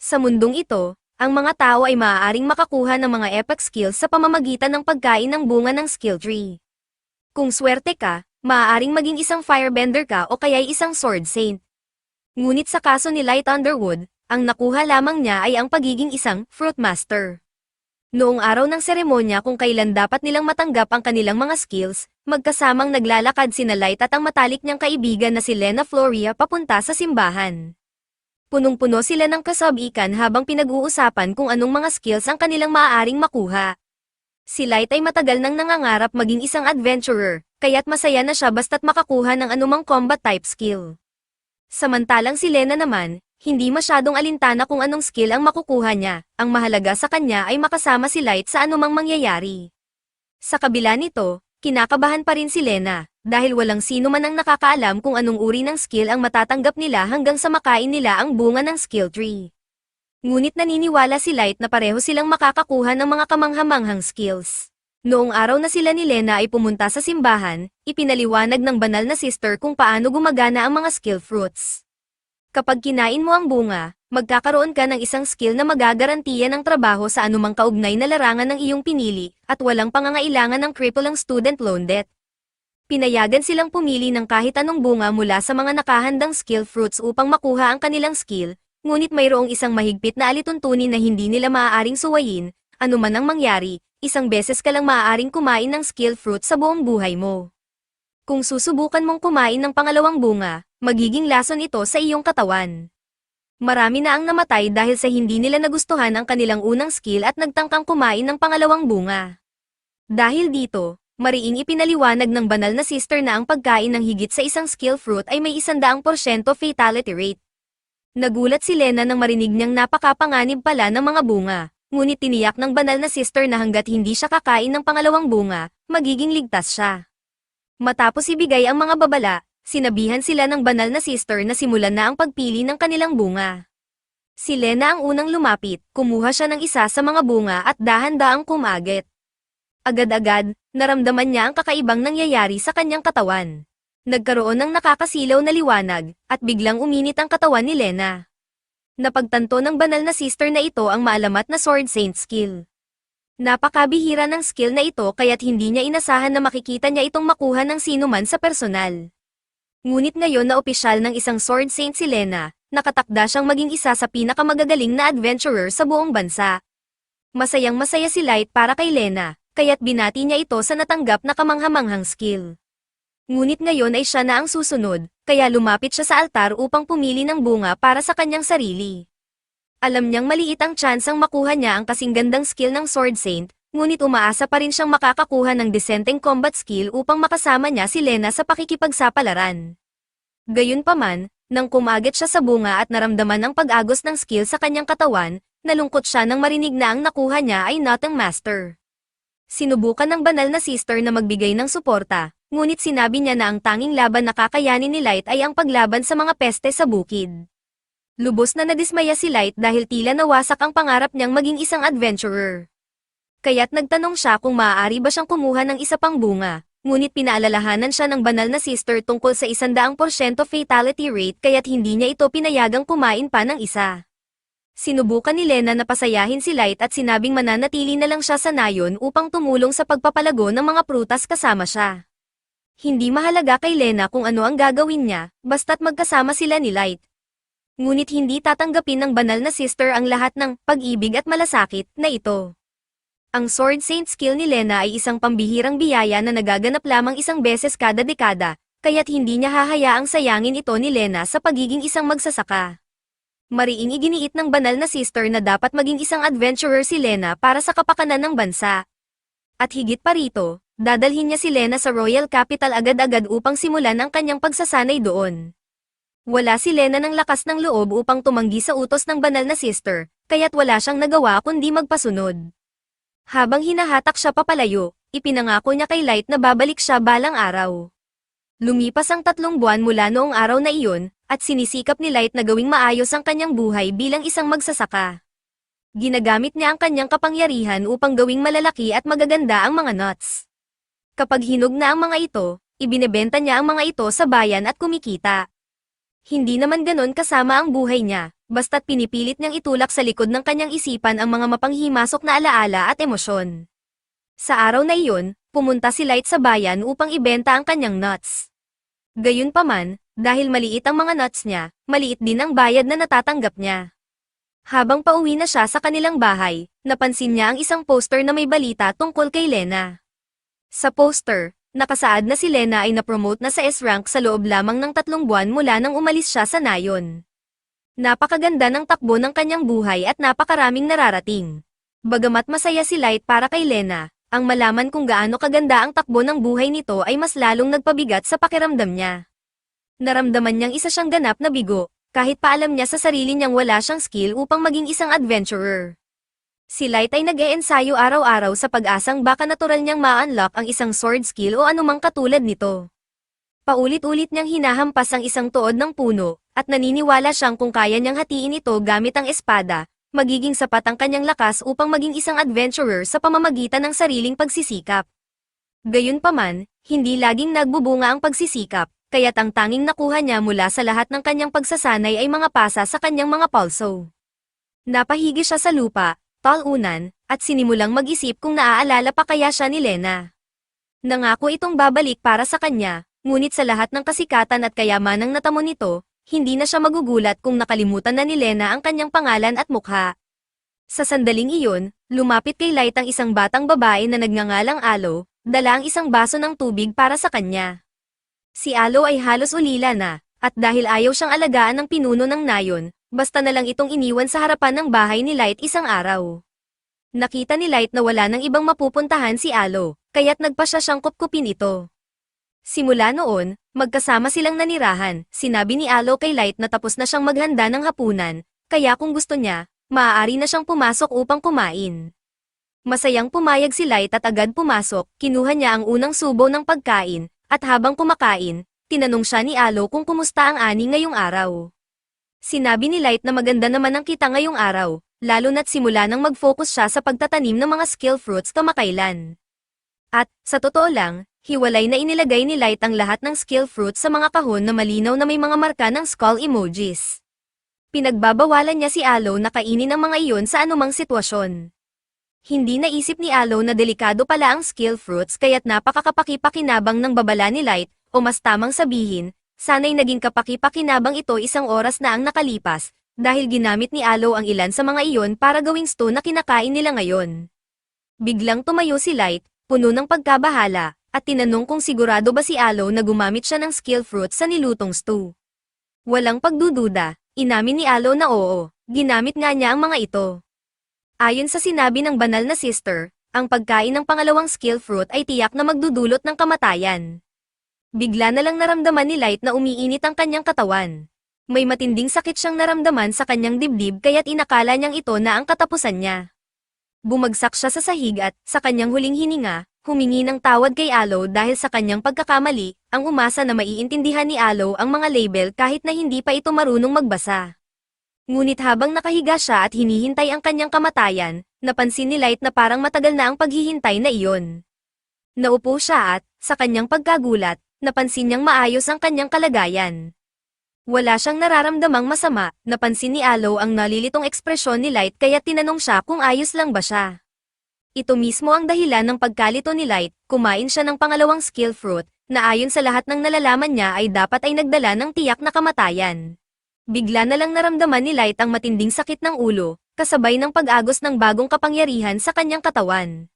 Sa mundong ito, ang mga tao ay maaaring makakuha ng mga epic skills sa pamamagitan ng pagkain ng bunga ng skill tree. Kung swerte ka, maaaring maging isang firebender ka o kaya'y isang sword saint. Ngunit sa kaso ni Light Underwood, ang nakuha lamang niya ay ang pagiging isang fruit master. Noong araw ng seremonya kung kailan dapat nilang matanggap ang kanilang mga skills, magkasamang naglalakad sina Light at ang matalik niyang kaibigan na si Lena Floria papunta sa simbahan. Punong-puno sila ng kasabikan habang pinag-uusapan kung anong mga skills ang kanilang maaaring makuha. Si Light ay matagal nang nangangarap maging isang adventurer, kaya't masaya na siya basta't makakuha ng anumang combat type skill. Samantalang si Lena naman, hindi masyadong alintana kung anong skill ang makukuha niya, ang mahalaga sa kanya ay makasama si Light sa anumang mangyayari. Sa kabila nito, kinakabahan pa rin si Lena, dahil walang sino man ang nakakaalam kung anong uri ng skill ang matatanggap nila hanggang sa makain nila ang bunga ng skill tree. Ngunit naniniwala si Light na pareho silang makakakuha ng mga kamanghamanghang skills. Noong araw na sila ni Lena ay pumunta sa simbahan, ipinaliwanag ng banal na sister kung paano gumagana ang mga skill fruits. Kapag kinain mo ang bunga, magkakaroon ka ng isang skill na magagarantiya ng trabaho sa anumang kaugnay na larangan ng iyong pinili, at walang pangangailangan ng crippling student loan debt. Pinayagan silang pumili ng kahit anong bunga mula sa mga nakahandang skill fruits upang makuha ang kanilang skill, ngunit mayroong isang mahigpit na alituntunin na hindi nila maaaring suwayin, anuman ang mangyari, isang beses ka lang maaaring kumain ng skill fruit sa buong buhay mo. Kung susubukan mong kumain ng pangalawang bunga, magiging lason ito sa iyong katawan. Marami na ang namatay dahil sa hindi nila nagustuhan ang kanilang unang skill at nagtangkang kumain ng pangalawang bunga. Dahil dito, mariing ipinaliwanag ng banal na sister na ang pagkain ng higit sa isang skill fruit ay may 100% fatality rate. Nagulat si Lena nang marinig niyang napakapanganib pala ng mga bunga, ngunit tiniyak ng banal na sister na hanggat hindi siya kakain ng pangalawang bunga, magiging ligtas siya. Matapos ibigay ang mga babala, sinabihan sila ng banal na sister na simulan na ang pagpili ng kanilang bunga. Si Lena ang unang lumapit, kumuha siya ng isa sa mga bunga at dahan-daang kumagit. Agad-agad, naramdaman niya ang kakaibang nangyayari sa kanyang katawan. Nagkaroon ng nakakasilaw na liwanag, at biglang uminit ang katawan ni Lena. Napagtanto ng banal na sister na ito ang maalamat na sword saint skill. Napakabihira ng skill na ito kaya't hindi niya inasahan na makikita niya itong makuha ng sino man sa personal. Ngunit ngayon na opisyal ng isang sword saint si Lena, nakatakda siyang maging isa sa pinakamagagaling na adventurer sa buong bansa. Masayang masaya si Light para kay Lena, kaya't binati niya ito sa natanggap na kamanghamanghang skill. Ngunit ngayon ay siya na ang susunod, kaya lumapit siya sa altar upang pumili ng bunga para sa kanyang sarili. Alam niyang maliit ang tsansang makuha niya ang kasing gandang skill ng Sword Saint, ngunit umaasa pa rin siyang makakakuha ng disenteng combat skill upang makasama niya si Lena sa pakikipagsapalaran. Gayunpaman, nang kumagit siya sa bunga at naramdaman ang pag-agos ng skill sa kanyang katawan, nalungkot siya nang marinig na ang nakuha niya ay not ang master. Sinubukan ng banal na sister na magbigay ng suporta, ngunit sinabi niya na ang tanging laban na kakayanin ni Light ay ang paglaban sa mga peste sa bukid. Lubos na nadismaya si Light dahil tila nawasak ang pangarap niyang maging isang adventurer. Kaya't nagtanong siya kung maaari ba siyang kumuha ng isa pang bunga, ngunit pinaalalahanan siya ng banal na sister tungkol sa 100% fatality rate kaya't hindi niya ito pinayagang kumain pa ng isa. Sinubukan ni Lena na pasayahin si Light at sinabing mananatili na lang siya sa nayon upang tumulong sa pagpapalago ng mga prutas kasama siya. Hindi mahalaga kay Lena kung ano ang gagawin niya, basta't magkasama sila ni Light. Ngunit hindi tatanggapin ng banal na sister ang lahat ng pag-ibig at malasakit na ito. Ang Sword Saint skill ni Lena ay isang pambihirang biyaya na nagaganap lamang isang beses kada dekada, kaya't hindi niya hahayaang sayangin ito ni Lena sa pagiging isang magsasaka. Mariing iginiit ng banal na sister na dapat maging isang adventurer si Lena para sa kapakanan ng bansa. At higit pa rito, dadalhin niya si Lena sa Royal Capital agad-agad upang simulan ang kanyang pagsasanay doon. Wala si Lena ng lakas ng loob upang tumanggi sa utos ng banal na sister, kaya't wala siyang nagawa kundi magpasunod. Habang hinahatak siya papalayo, ipinangako niya kay Light na babalik siya balang araw. Lumipas ang 3 buwan mula noong araw na iyon, at sinisikap ni Light na gawing maayos ang kanyang buhay bilang isang magsasaka. Ginagamit niya ang kanyang kapangyarihan upang gawing malalaki at magaganda ang mga nuts. Kapag hinog na ang mga ito, ibinebenta niya ang mga ito sa bayan at kumikita. Hindi naman ganon kasama ang buhay niya, basta't pinipilit niyang itulak sa likod ng kanyang isipan ang mga mapanghimasok na alaala at emosyon. Sa araw na iyon, pumunta si Light sa bayan upang ibenta ang kanyang nuts. Gayunpaman, dahil maliit ang mga nuts niya, maliit din ang bayad na natatanggap niya. Habang pauwi na siya sa kanilang bahay, napansin niya ang isang poster na may balita tungkol kay Lena. Sa poster, nakasaad na si Lena ay napromote na sa S-rank sa loob lamang ng 3 buwan mula nang umalis siya sa Nayon. Napakaganda ng takbo ng kanyang buhay at napakaraming nararating. Bagamat masaya si Light para kay Lena, ang malaman kung gaano kaganda ang takbo ng buhay nito ay mas lalong nagpabigat sa pakiramdam niya. Naramdaman niyang isa siyang ganap na bigo, kahit pa alam niya sa sarili niyang wala siyang skill upang maging isang adventurer. Si Light ay nag-e-ensayo araw-araw sa pag-asang baka natural niyang ma-unlock ang isang sword skill o anumang katulad nito. Paulit-ulit niyang hinahampas ang isang tuod ng puno, at naniniwala siyang kung kaya niyang hatiin ito gamit ang espada, magiging sapat ang kanyang lakas upang maging isang adventurer sa pamamagitan ng sariling pagsisikap. Gayunpaman, hindi laging nagbubunga ang pagsisikap, kaya't ang tanging nakuha niya mula sa lahat ng kanyang pagsasanay ay mga pasa sa kanyang mga pulso. Napahigi siya sa lupa, talunan, at sinimulang mag-isip kung naaalala pa kaya siya ni Lena. Nangako itong babalik para sa kanya, ngunit sa lahat ng kasikatan at kayamanang natamo nito, hindi na siya magugulat kung nakalimutan na ni Lena ang kanyang pangalan at mukha. Sa sandaling iyon, lumapit kay Light ang isang batang babae na nagngangalang Alo, dala ang isang baso ng tubig para sa kanya. Si Alo ay halos ulila na, at dahil ayaw siyang alagaan ng pinuno ng Nayon, basta na lang itong iniwan sa harapan ng bahay ni Light isang araw. Nakita ni Light na wala nang ibang mapupuntahan si Alo, kaya't nagpa siya siyang kupkupin ito. Simula noon, magkasama silang nanirahan. Sinabi ni Alo kay Light na tapos na siyang maghanda ng hapunan, kaya kung gusto niya, maaari na siyang pumasok upang kumain. Masayang pumayag si Light at agad pumasok, kinuha niya ang unang subo ng pagkain, at habang kumakain, tinanong siya ni Alo kung kumusta ang ani ngayong araw. Sinabi ni Light na maganda naman ang kita ngayong araw, lalo na't simula nang mag-focus siya sa pagtatanim ng mga skill fruits kamakailan. At, sa totoo lang, hiwalay na inilagay ni Light ang lahat ng skill fruits sa mga kahon na malinaw na may mga marka ng skull emojis. Pinagbabawalan niya si Alo na kainin ang mga iyon sa anumang sitwasyon. Hindi naisip ni Alo na delikado pala ang skill fruits kaya't napakakapaki-pakinabang ng babala ni Light, o mas tamang sabihin, sana'y naging kapaki-pakinabang ito isang oras na ang nakalipas, dahil ginamit ni Alo ang ilan sa mga iyon para gawing stew na kinakain nila ngayon. Biglang tumayo si Light, puno ng pagkabahala, at tinanong kung sigurado ba si Alo na gumamit siya ng skill fruits sa nilutong stew. Walang pagdududa, inamin ni Alo na oo, ginamit nga niya ang mga ito. Ayon sa sinabi ng banal na sister, ang pagkain ng pangalawang skill fruit ay tiyak na magdudulot ng kamatayan. Bigla na lang naramdaman ni Light na umiinit ang kanyang katawan. May matinding sakit siyang naramdaman sa kanyang dibdib kaya't inakala niyang ito na ang katapusan niya. Bumagsak siya sa sahig at, sa kanyang huling hininga, humingi ng tawad kay Alo dahil sa kanyang pagkakamali, ang umasa na maiintindihan ni Alo ang mga label kahit na hindi pa ito marunong magbasa. Ngunit habang nakahiga siya at hinihintay ang kanyang kamatayan, napansin ni Light na parang matagal na ang paghihintay na iyon. Naupo siya at, sa kanyang pagkagulat, napansin niyang maayos ang kanyang kalagayan. Wala siyang nararamdamang masama, napansin ni Alo ang nalilitong ekspresyon ni Light kaya tinanong siya kung ayos lang ba siya. Ito mismo ang dahilan ng pagkalito ni Light, kumain siya ng pangalawang skill fruit, na ayon sa lahat ng nalalaman niya ay dapat ay nagdala ng tiyak na kamatayan. Bigla na lang naramdaman ni Light ang matinding sakit ng ulo, kasabay ng pag-agos ng bagong kapangyarihan sa kanyang katawan.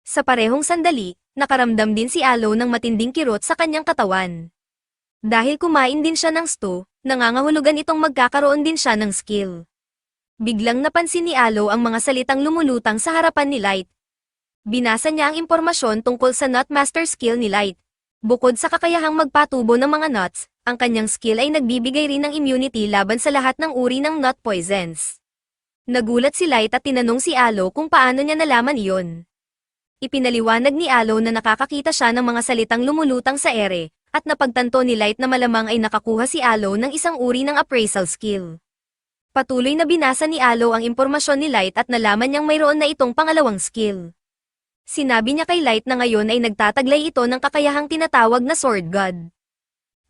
Sa parehong sandali, nakaramdam din si Alo ng matinding kirot sa kanyang katawan. Dahil kumain din siya ng stew, nangangahulugan itong magkakaroon din siya ng skill. Biglang napansin ni Alo ang mga salitang lumulutang sa harapan ni Light. Binasa niya ang impormasyon tungkol sa Nut Master skill ni Light. Bukod sa kakayahang magpatubo ng mga nuts, ang kanyang skill ay nagbibigay rin ng immunity laban sa lahat ng uri ng nut poisons. Nagulat si Light at tinanong si Alo kung paano niya nalaman iyon. Ipinaliwanag ni Alo na nakakakita siya ng mga salitang lumulutang sa ere, at napagtanto ni Light na malamang ay nakakuha si Alo ng isang uri ng appraisal skill. Patuloy na binasa ni Alo ang impormasyon ni Light at nalaman niyang mayroon na itong pangalawang skill. Sinabi niya kay Light na ngayon ay nagtataglay ito ng kakayahang tinatawag na Sword God.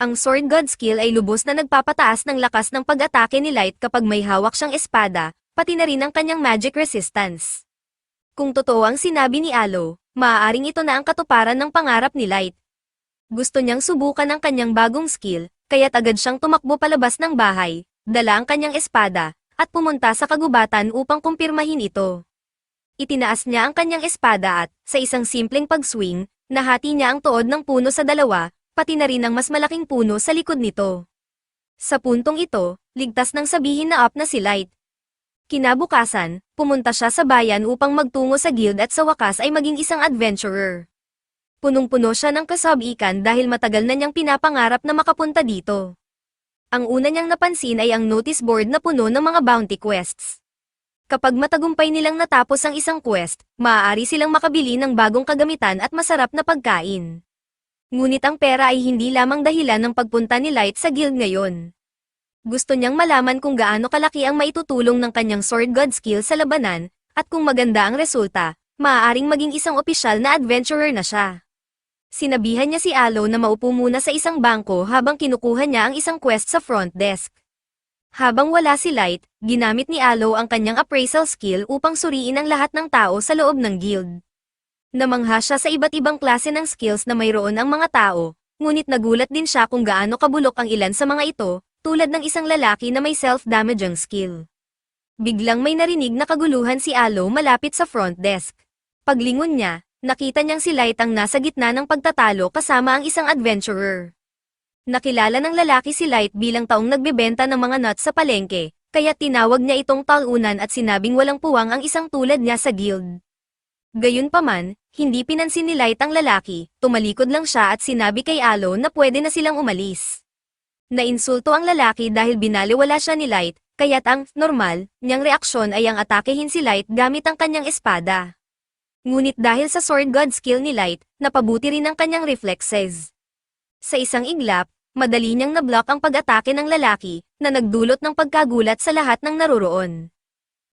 Ang Sword God skill ay lubos na nagpapataas ng lakas ng pag-atake ni Light kapag may hawak siyang espada, pati na rin ang kanyang magic resistance. Kung totoo ang sinabi ni Alo, maaaring ito na ang katuparan ng pangarap ni Light. Gusto niyang subukan ang kanyang bagong skill, kaya't agad siyang tumakbo palabas ng bahay, dala ang kanyang espada, at pumunta sa kagubatan upang kumpirmahin ito. Itinaas niya ang kanyang espada at, sa isang simpleng pag-swing, nahati niya ang tuod ng puno sa dalawa, pati na rin ang mas malaking puno sa likod nito. Sa puntong ito, ligtas nang sabihin na up na si Light. Kinabukasan, pumunta siya sa bayan upang magtungo sa guild at sa wakas ay maging isang adventurer. Punong-puno siya ng kasabikan dahil matagal na niyang pinapangarap na makapunta dito. Ang una niyang napansin ay ang notice board na puno ng mga bounty quests. Kapag matagumpay nilang natapos ang isang quest, maaari silang makabili ng bagong kagamitan at masarap na pagkain. Ngunit ang pera ay hindi lamang dahilan ng pagpunta ni Light sa guild ngayon. Gusto niyang malaman kung gaano kalaki ang maitutulong ng kanyang Sword God skill sa labanan, at kung maganda ang resulta, maaaring maging isang opisyal na adventurer na siya. Sinabihan niya si Alo na maupo muna sa isang bangko habang kinukuha niya ang isang quest sa front desk. Habang wala si Light, ginamit ni Alo ang kanyang appraisal skill upang suriin ang lahat ng tao sa loob ng guild. Namangha siya sa iba't ibang klase ng skills na mayroon ang mga tao, ngunit nagulat din siya kung gaano kabulok ang ilan sa mga ito, tulad ng isang lalaki na may self-damaging skill. Biglang may narinig na kaguluhan si Alo malapit sa front desk. Paglingon niya, nakita niyang si Light ang nasa gitna ng pagtatalo kasama ang isang adventurer. Nakilala ng lalaki si Light bilang taong nagbebenta ng mga nuts sa palengke, kaya tinawag niya itong talunan at sinabing walang puwang ang isang tulad niya sa guild. Gayunpaman, hindi pinansin ni Light ang lalaki, tumalikod lang siya at sinabi kay Alo na pwede na silang umalis. Nainsulto ang lalaki dahil binaliwala siya ni Light, kaya't ang normal niyang reaksyon ay ang atakehin si Light gamit ang kanyang espada. Ngunit dahil sa Sword God skill ni Light, napabuti rin ang kanyang reflexes. Sa isang iglap, madali niyang nablock ang pag-atake ng lalaki, na nagdulot ng pagkagulat sa lahat ng naroroon.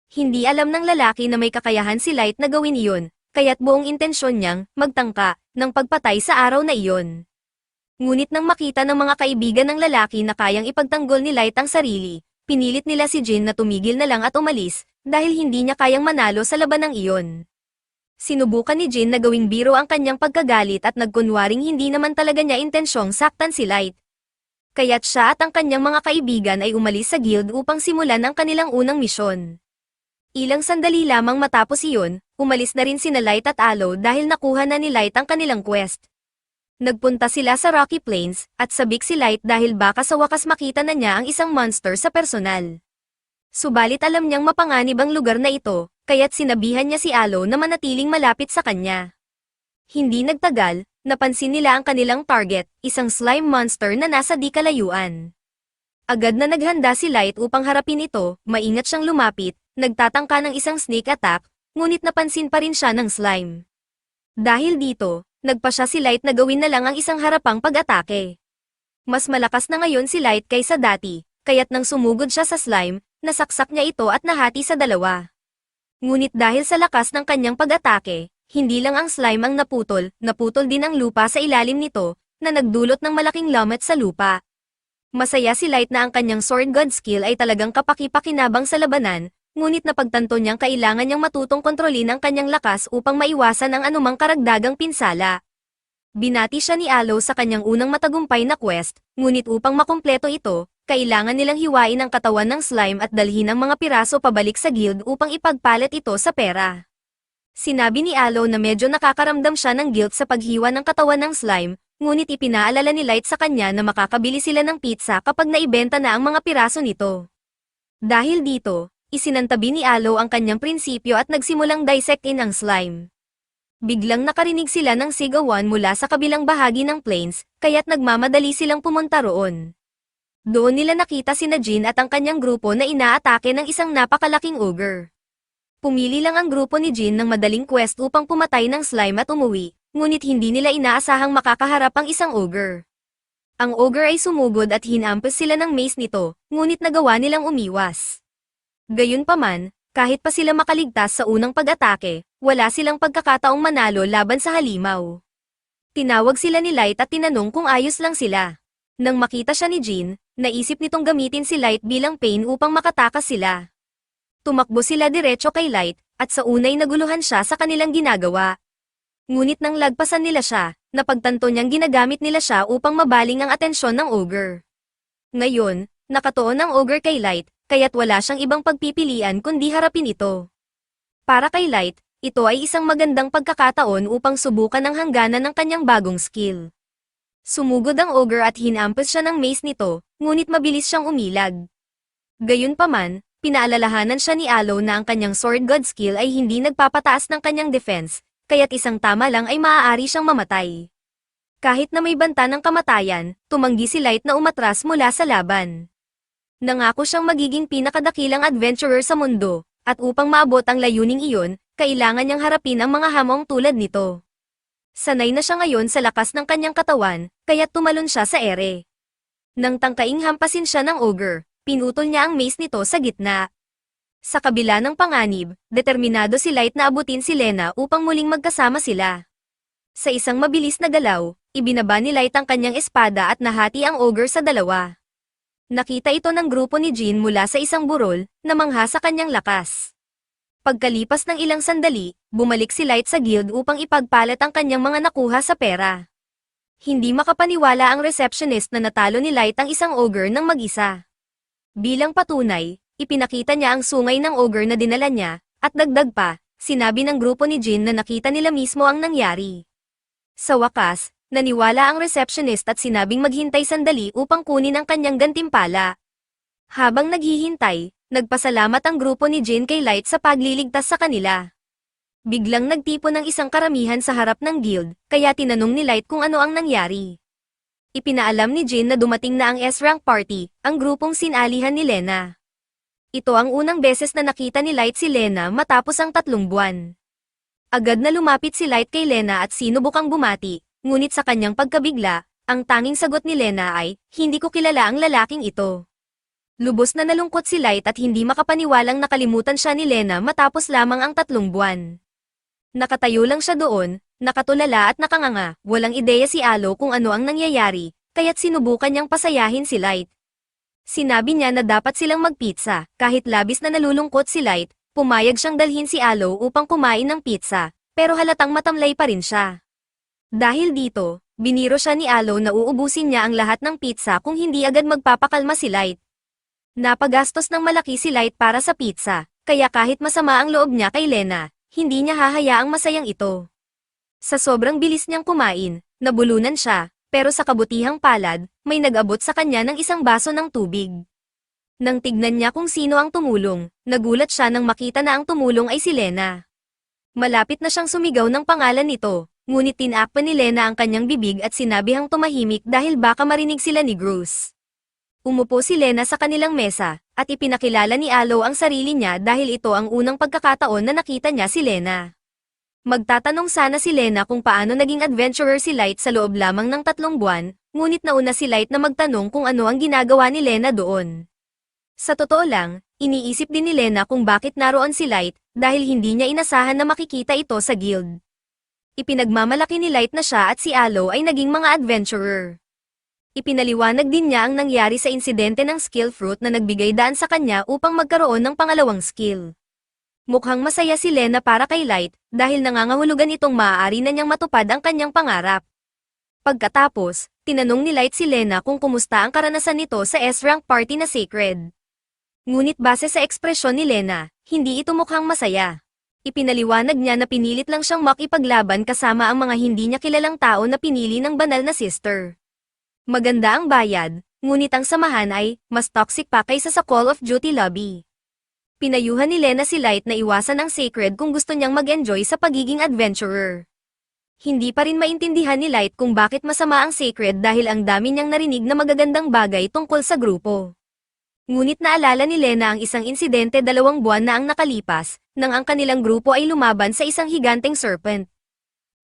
Hindi alam ng lalaki na may kakayahan si Light na gawin iyon, kaya't buong intensyon niyang magtangka ng pagpatay sa araw na iyon. Ngunit nang makita ng mga kaibigan ng lalaki na kayang ipagtanggol ni Light ang sarili, pinilit nila si Jin na tumigil na lang at umalis, dahil hindi niya kayang manalo sa labanang iyon. Sinubukan ni Jin na gawing biro ang kanyang pagkagalit at nagkunwaring hindi naman talaga niya intensyong saktan si Light. Kaya't siya at ang kanyang mga kaibigan ay umalis sa guild upang simulan ang kanilang unang misyon. Ilang sandali lamang matapos iyon, umalis na rin sina Light at Alo dahil nakuha na ni Light ang kanilang quest. Nagpunta sila sa Rocky Plains, at sabik si Light dahil baka sa wakas makita na niya ang isang monster sa personal. Subalit alam niyang mapanganib ang lugar na ito, kaya't sinabihan niya si Alo na manatiling malapit sa kanya. Hindi nagtagal, napansin nila ang kanilang target, isang slime monster na nasa di kalayuan. Agad na naghanda si Light upang harapin ito, maingat siyang lumapit, nagtatangka ng isang sneak attack, ngunit napansin pa rin siya ng slime. Dahil dito, nagpa siya si Light na gawin na lang ang isang harapang pag-atake. Mas malakas na ngayon si Light kaysa dati, kaya't nang sumugod siya sa slime, nasaksak niya ito at nahati sa dalawa. Ngunit dahil sa lakas ng kanyang pag-atake, hindi lang ang slime ang naputol din ang lupa sa ilalim nito, na nagdulot ng malaking lamat sa lupa. Masaya si Light na ang kanyang Sword God skill ay talagang kapaki-pakinabang sa labanan, ngunit napagtanto niyang kailangan niyang matutong kontrolin ang kanyang lakas upang maiwasan ang anumang karagdagang pinsala. Binati siya ni Alo sa kanyang unang matagumpay na quest, ngunit upang makumpleto ito, kailangan nilang hiwain ang katawan ng slime at dalhin ang mga piraso pabalik sa guild upang ipagpalit ito sa pera. Sinabi ni Alo na medyo nakakaramdam siya ng guilt sa paghiwa ng katawan ng slime, ngunit ipinaalala ni Light sa kanya na makakabili sila ng pizza kapag naibenta na ang mga piraso nito. Dahil dito, isinantabi ni Alo ang kanyang prinsipyo at nagsimulang dissectin ang slime. Biglang nakarinig sila ng sigawan mula sa kabilang bahagi ng plains, kaya't nagmamadali silang pumunta roon. Doon nila nakita sina Jin at ang kanyang grupo na inaatake ng isang napakalaking ogre. Pumili lang ang grupo ni Jin ng madaling quest upang pumatay ng slime at umuwi, ngunit hindi nila inaasahang makakaharap ang isang ogre. Ang ogre ay sumugod at hinampas sila ng mace nito, ngunit nagawa nilang umiwas. Gayunpaman, kahit pa sila makaligtas sa unang pag-atake, wala silang pagkakataong manalo laban sa halimaw. Tinawag sila ni Light at tinanong kung ayos lang sila. Nang makita siya ni Jean, naisip nitong gamitin si Light bilang pain upang makatakas sila. Tumakbo sila diretso kay Light, at sa unay naguluhan siya sa kanilang ginagawa. Ngunit nang lagpasan nila siya, napagtanto niyang ginagamit nila siya upang mabaling ang atensyon ng ogre. Ngayon, nakatuon ang ogre kay Light, kaya't wala siyang ibang pagpipilian kundi harapin ito. Para kay Light, ito ay isang magandang pagkakataon upang subukan ang hangganan ng kanyang bagong skill. Sumugod ang ogre at hinampas siya ng mace nito, ngunit mabilis siyang umilag. Gayunpaman, pinaalalahanan siya ni Aloe na ang kanyang sword god skill ay hindi nagpapataas ng kanyang defense, kaya't isang tama lang ay maaari siyang mamatay. Kahit na may banta ng kamatayan, tumanggi si Light na umatras mula sa laban. Nangako siyang magiging pinakadakilang adventurer sa mundo, at upang maabot ang layuning iyon, kailangan niyang harapin ang mga hamong tulad nito. Sanay na siya ngayon sa lakas ng kanyang katawan, kaya't tumalon siya sa ere. Nang tangkaing hampasin siya ng ogre, pinutol niya ang mace nito sa gitna. Sa kabila ng panganib, determinado si Light na abutin si Lena upang muling magkasama sila. Sa isang mabilis na galaw, ibinaba ni Light ang kanyang espada at nahati ang ogre sa dalawa. Nakita ito ng grupo ni Jean mula sa isang burol, na mangha sa kanyang lakas. Pagkalipas ng ilang sandali, bumalik si Light sa guild upang ipagpalit ang kanyang mga nakuha sa pera. Hindi makapaniwala ang receptionist na natalo ni Light ang isang ogre ng mag-isa. Bilang patunay, ipinakita niya ang sungay ng ogre na dinala niya, at dagdag pa, sinabi ng grupo ni Jean na nakita nila mismo ang nangyari. Sa wakas, naniwala ang receptionist at sinabing maghintay sandali upang kunin ang kanyang gantimpala. Habang naghihintay, nagpasalamat ang grupo ni Jean kay Light sa pagliligtas sa kanila. Biglang nagtipon ng isang karamihan sa harap ng guild, kaya tinanong ni Light kung ano ang nangyari. Ipinaalam ni Jean na dumating na ang S-rank party, ang grupong sinalihan ni Lena. Ito ang unang beses na nakita ni Light si Lena matapos ang 3 buwan. Agad na lumapit si Light kay Lena at sinubukang bumati, ngunit sa kanyang pagkabigla, ang tanging sagot ni Lena ay, "Hindi ko kilala ang lalaking ito." Lubos na nalungkot si Light at hindi makapaniwalang nakalimutan siya ni Lena matapos lamang ang 3 buwan. Nakatayo lang siya doon, nakatulala at nakanganga, walang ideya si Aloe kung ano ang nangyayari, kaya't sinubukan niyang pasayahin si Light. Sinabi niya na dapat silang magpizza, kahit labis na nalulungkot si Light, pumayag siyang dalhin si Aloe upang kumain ng pizza, pero halatang matamlay pa rin siya. Dahil dito, biniro siya ni Aloe na uubusin niya ang lahat ng pizza kung hindi agad magpapakalma si Light. Napagastos ng malaki si Light para sa pizza, kaya kahit masama ang loob niya kay Lena, hindi niya hahayaang masayang ito. Sa sobrang bilis niyang kumain, nabulunan siya, pero sa kabutihang palad, may nag-abot sa kanya ng isang baso ng tubig. Nang tignan niya kung sino ang tumulong, nagulat siya nang makita na ang tumulong ay si Lena. Malapit na siyang sumigaw ng pangalan nito, ngunit tinakpan ni Lena ang kanyang bibig at sinabihang tumahimik dahil baka marinig sila ni Bruce. Umupo si Lena sa kanilang mesa, at ipinakilala ni Aloe ang sarili niya dahil ito ang unang pagkakataon na nakita niya si Lena. Magtatanong sana si Lena kung paano naging adventurer si Light sa loob lamang ng 3 buwan, ngunit nauna si Light na magtanong kung ano ang ginagawa ni Lena doon. Sa totoo lang, iniisip din ni Lena kung bakit naroon si Light, dahil hindi niya inasahan na makikita ito sa guild. Ipinagmamalaki ni Light na siya at si Aloe ay naging mga adventurer. Ipinaliwanag din niya ang nangyari sa insidente ng skill fruit na nagbigay daan sa kanya upang magkaroon ng pangalawang skill. Mukhang masaya si Lena para kay Light, dahil nangangahulugan itong maaari na niyang matupad ang kanyang pangarap. Pagkatapos, tinanong ni Light si Lena kung kumusta ang karanasan nito sa S-rank party na Sacred. Ngunit base sa ekspresyon ni Lena, hindi ito mukhang masaya. Ipinaliwanag niya na pinilit lang siyang makipaglaban kasama ang mga hindi niya kilalang tao na pinili ng banal na sister. Maganda ang bayad, ngunit ang samahan ay, mas toxic pa kaysa sa Call of Duty lobby. Pinayuhan ni Lena si Light na iwasan ang Sacred kung gusto niyang mag-enjoy sa pagiging adventurer. Hindi pa rin maintindihan ni Light kung bakit masama ang Sacred dahil ang dami niyang narinig na magagandang bagay tungkol sa grupo. Ngunit naalala ni Lena ang isang insidente 2 buwan na ang nakalipas, nang ang kanilang grupo ay lumaban sa isang higanteng serpent.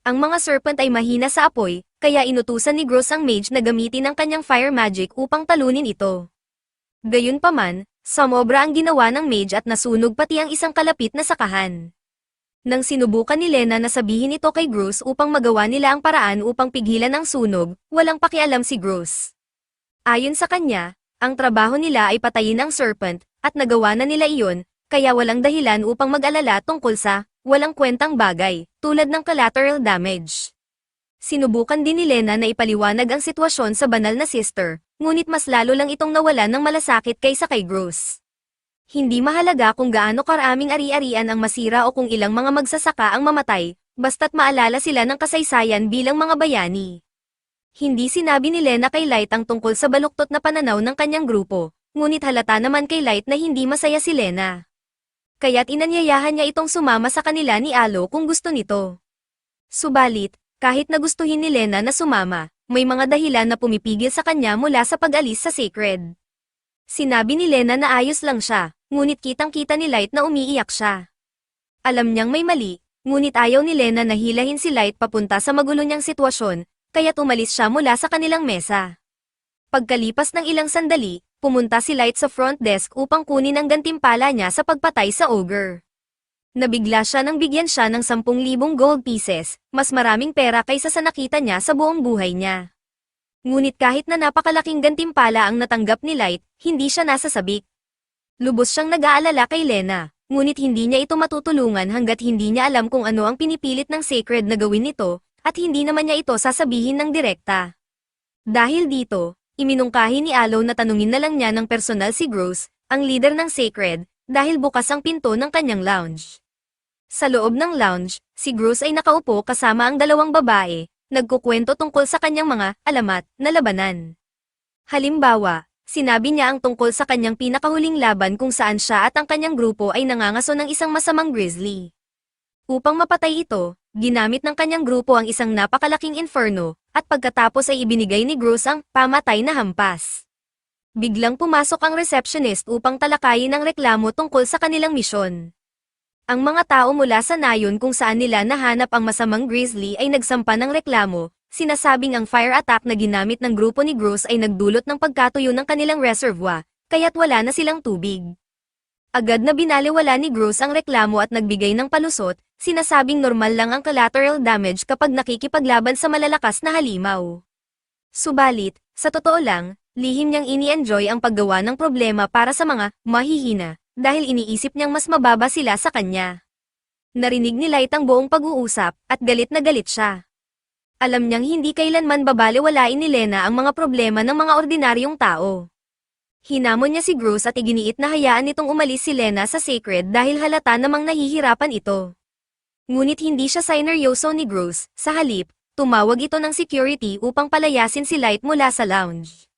Ang mga serpent ay mahina sa apoy, kaya inutusan ni Gross ang mage na gamitin ang kanyang fire magic upang talunin ito. Gayunpaman, sumobra ang ginawa ng mage at nasunog pati ang isang kalapit na sakahan. Nang sinubukan ni Lena na sabihin ito kay Gross upang magawa nila ang paraan upang pigilan ang sunog, walang pakialam si Gross. Ayon sa kanya, ang trabaho nila ay patayin ang serpent, at nagawa na nila iyon, kaya walang dahilan upang mag-alala tungkol sa walang kwentang bagay, tulad ng collateral damage. Sinubukan din ni Lena na ipaliwanag ang sitwasyon sa banal na sister, ngunit mas lalo lang itong nawalan ng malasakit kaysa kay Gross. Hindi mahalaga kung gaano karaming ari-arian ang masira o kung ilang mga magsasaka ang mamatay, basta't maalala sila ng kasaysayan bilang mga bayani. Hindi sinabi ni Lena kay Light ang tungkol sa baluktot na pananaw ng kanyang grupo, ngunit halata naman kay Light na hindi masaya si Lena. Kaya't inanyayahan niya itong sumama sa kanila ni Alo kung gusto nito. Subalit, kahit nagustuhin ni Lena na sumama, may mga dahilan na pumipigil sa kanya mula sa pag-alis sa Sacred. Sinabi ni Lena na ayos lang siya, ngunit kitang-kita ni Light na umiiyak siya. Alam niyang may mali, ngunit ayaw ni Lena na hilahin si Light papunta sa magulo niyang sitwasyon, kaya't umalis siya mula sa kanilang mesa. Pagkalipas ng ilang sandali, pumunta si Light sa front desk upang kunin ang gantimpala niya sa pagpatay sa ogre. Nabigla siya nang bigyan siya ng 10,000 gold pieces, mas maraming pera kaysa sa nakita niya sa buong buhay niya. Ngunit kahit na napakalaking gantimpala ang natanggap ni Light, hindi siya nasasabik. Lubos siyang nag-aalala kay Lena, ngunit hindi niya ito matutulungan hanggat hindi niya alam kung ano ang pinipilit ng Sacred na gawin nito, at hindi naman niya ito sasabihin ng direkta. Dahil dito, iminungkahi ni Alo na tanungin na lang niya ng personal si Gross, ang leader ng Sacred, dahil bukas ang pinto ng kanyang lounge. Sa loob ng lounge, si Gross ay nakaupo kasama ang dalawang babae, nagkukwento tungkol sa kanyang mga alamat na labanan. Halimbawa, sinabi niya ang tungkol sa kanyang pinakahuling laban kung saan siya at ang kanyang grupo ay nangangaso ng isang masamang grizzly. Upang mapatay ito, ginamit ng kanyang grupo ang isang napakalaking inferno, at pagkatapos ay ibinigay ni Gross ang pamatay na hampas. Biglang pumasok ang receptionist upang talakayin ang reklamo tungkol sa kanilang misyon. Ang mga tao mula sa nayon kung saan nila nahanap ang masamang grizzly ay nagsampa ng reklamo, sinasabing ang fire attack na ginamit ng grupo ni Gross ay nagdulot ng pagkatuyo ng kanilang reservoir, kaya't wala na silang tubig. Agad na binaliwala ni Gross ang reklamo at nagbigay ng palusot, sinasabing normal lang ang collateral damage kapag nakikipaglaban sa malalakas na halimaw. Subalit, sa totoo lang, lihim niyang ini-enjoy ang paggawa ng problema para sa mga mahihina, dahil iniisip niyang mas mababa sila sa kanya. Narinig ni Light ang buong pag-uusap, at galit na galit siya. Alam niyang hindi kailanman babaliwalain ni Lena ang mga problema ng mga ordinaryong tao. Hinamon niya si Gross at iginiit na hayaan nitong umalis si Lena sa Sacred dahil halata namang nahihirapan ito. Ngunit hindi siya sineryoso ni Gross, sa halip, tumawag ito ng security upang palayasin si Light mula sa lounge.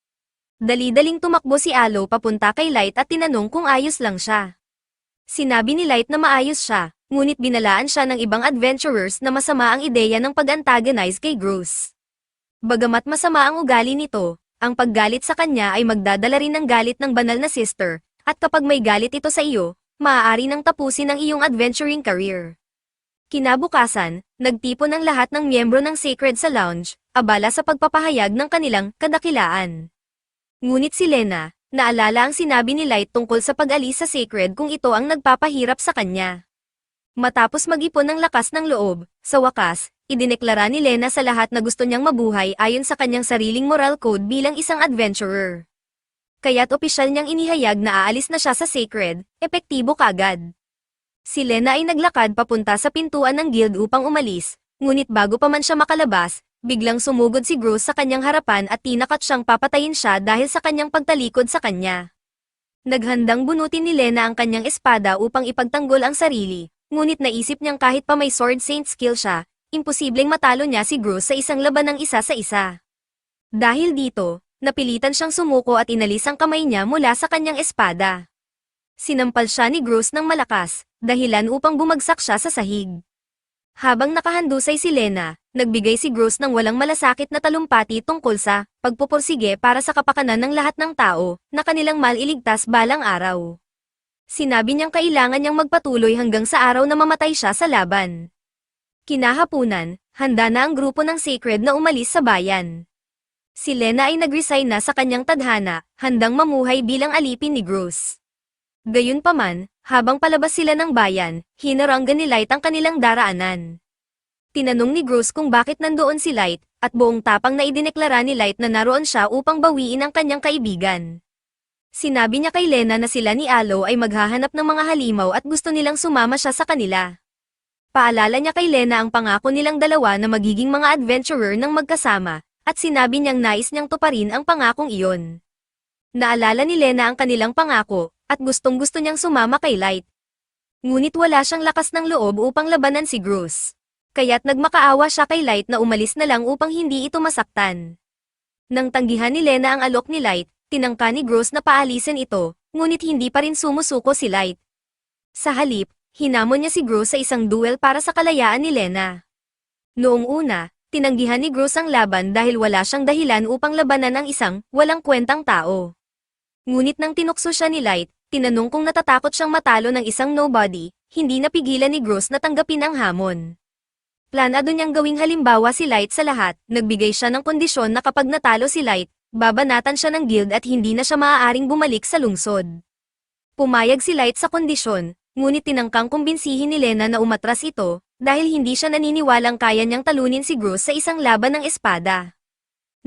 Dali-daling tumakbo si Alo papunta kay Light at tinanong kung ayos lang siya. Sinabi ni Light na maayos siya, ngunit binalaan siya ng ibang adventurers na masama ang ideya ng pag-antagonize kay Gross. Bagamat masama ang ugali nito, ang paggalit sa kanya ay magdadala rin ng galit ng banal na sister, at kapag may galit ito sa iyo, maaari nang tapusin ang iyong adventuring career. Kinabukasan, nagtipon ang lahat ng miyembro ng Sacred sa lounge, abala sa pagpapahayag ng kanilang kadakilaan. Ngunit si Lena, naalala ang sinabi ni Light tungkol sa pag-alis sa Sacred kung ito ang nagpapahirap sa kanya. Matapos mag-ipon ng lakas ng loob, sa wakas, idineklara ni Lena sa lahat na gusto niyang mabuhay ayon sa kanyang sariling moral code bilang isang adventurer. Kaya't opisyal niyang inihayag na aalis na siya sa Sacred, epektibo kaagad. Si Lena ay naglakad papunta sa pintuan ng guild upang umalis, ngunit bago pa man siya makalabas, biglang sumugod si Gross sa kanyang harapan at tinakat siyang papatayin siya dahil sa kanyang pagtalikod sa kanya. Naghandang bunutin ni Lena ang kanyang espada upang ipagtanggol ang sarili, ngunit naisip niyang kahit pa may sword saint skill siya, imposibleng matalo niya si Gross sa isang laban ng isa sa isa. Dahil dito, napilitan siyang sumuko at inalis ang kamay niya mula sa kanyang espada. Sinampal siya ni Gross ng malakas, dahilan upang bumagsak siya sa sahig. Habang nakahandusay si Lena, nagbigay si Gross ng walang malasakit na talumpati tungkol sa pagpupursige para sa kapakanan ng lahat ng tao na kanilang maliligtas balang araw. Sinabi niyang kailangan niyang magpatuloy hanggang sa araw na mamatay siya sa laban. Kinahapunan, handa na ang grupo ng Sacred na umalis sa bayan. Si Lena ay nag-resign na sa kanyang tadhana, handang mamuhay bilang alipin ni Gross. Gayunpaman, habang palabas sila ng bayan, hinaranggan ni Light ang kanilang daraanan. Tinanong ni Gross kung bakit nandoon si Light, at buong tapang na idineklara ni Light na naroon siya upang bawiin ang kanyang kaibigan. Sinabi niya kay Lena na sila ni Alo ay maghahanap ng mga halimaw at gusto nilang sumama siya sa kanila. Paalala niya kay Lena ang pangako nilang dalawa na magiging mga adventurer ng magkasama, at sinabi niyang nais niyang tuparin ang pangakong iyon. Naalala ni Lena ang kanilang pangako, at gustong-gusto niyang sumama kay Light. Ngunit wala siyang lakas ng loob upang labanan si Gross. Kaya't nagmakaawa siya kay Light na umalis na lang upang hindi ito masaktan. Nang tanggihan ni Lena ang alok ni Light, tinangka ni Gross na paalisin ito, ngunit hindi pa rin sumusuko si Light. Sa halip, hinamon niya si Gross sa isang duel para sa kalayaan ni Lena. Noong una, tinanggihan ni Gross ang laban dahil wala siyang dahilan upang labanan ang isang walang kwentang tao. Ngunit nang tinukso siya ni Light, tinanong kung natatakot siyang matalo ng isang nobody, hindi napigilan ni Gross na tanggapin ang hamon. Planado niyang gawing halimbawa si Light sa lahat, nagbigay siya ng kondisyon na kapag natalo si Light, babanatan siya ng guild at hindi na siya maaaring bumalik sa lungsod. Pumayag si Light sa kondisyon, ngunit tinangkang kumbinsihin ni Lena na umatras ito, dahil hindi siya naniniwalang kaya niyang talunin si Gross sa isang laban ng espada.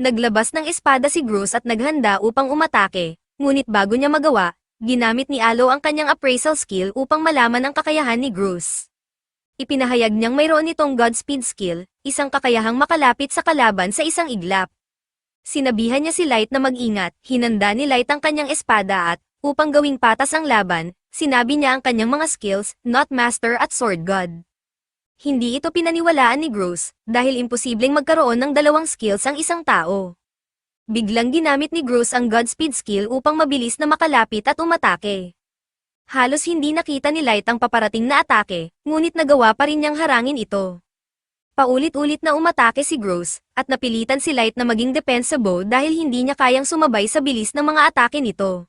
Naglabas ng espada si Gross at naghanda upang umatake, ngunit bago niya magawa, ginamit ni Alo ang kanyang appraisal skill upang malaman ang kakayahan ni Gross. Ipinahayag niyang mayroon itong Godspeed skill, isang kakayahang makalapit sa kalaban sa isang iglap. Sinabihan niya si Light na mag-ingat, hinanda ni Light ang kanyang espada at, upang gawing patas ang laban, sinabi niya ang kanyang mga skills, Not Master at Sword God. Hindi ito pinaniwalaan ni Gross, dahil imposibleng magkaroon ng dalawang skills ang isang tao. Biglang ginamit ni Gross ang Godspeed skill upang mabilis na makalapit at umatake. Halos hindi nakita ni Light ang paparating na atake, ngunit nagawa pa rin niyang harangin ito. Paulit-ulit na umatake si Gross, at napilitan si Light na maging defensible dahil hindi niya kayang sumabay sa bilis ng mga atake nito.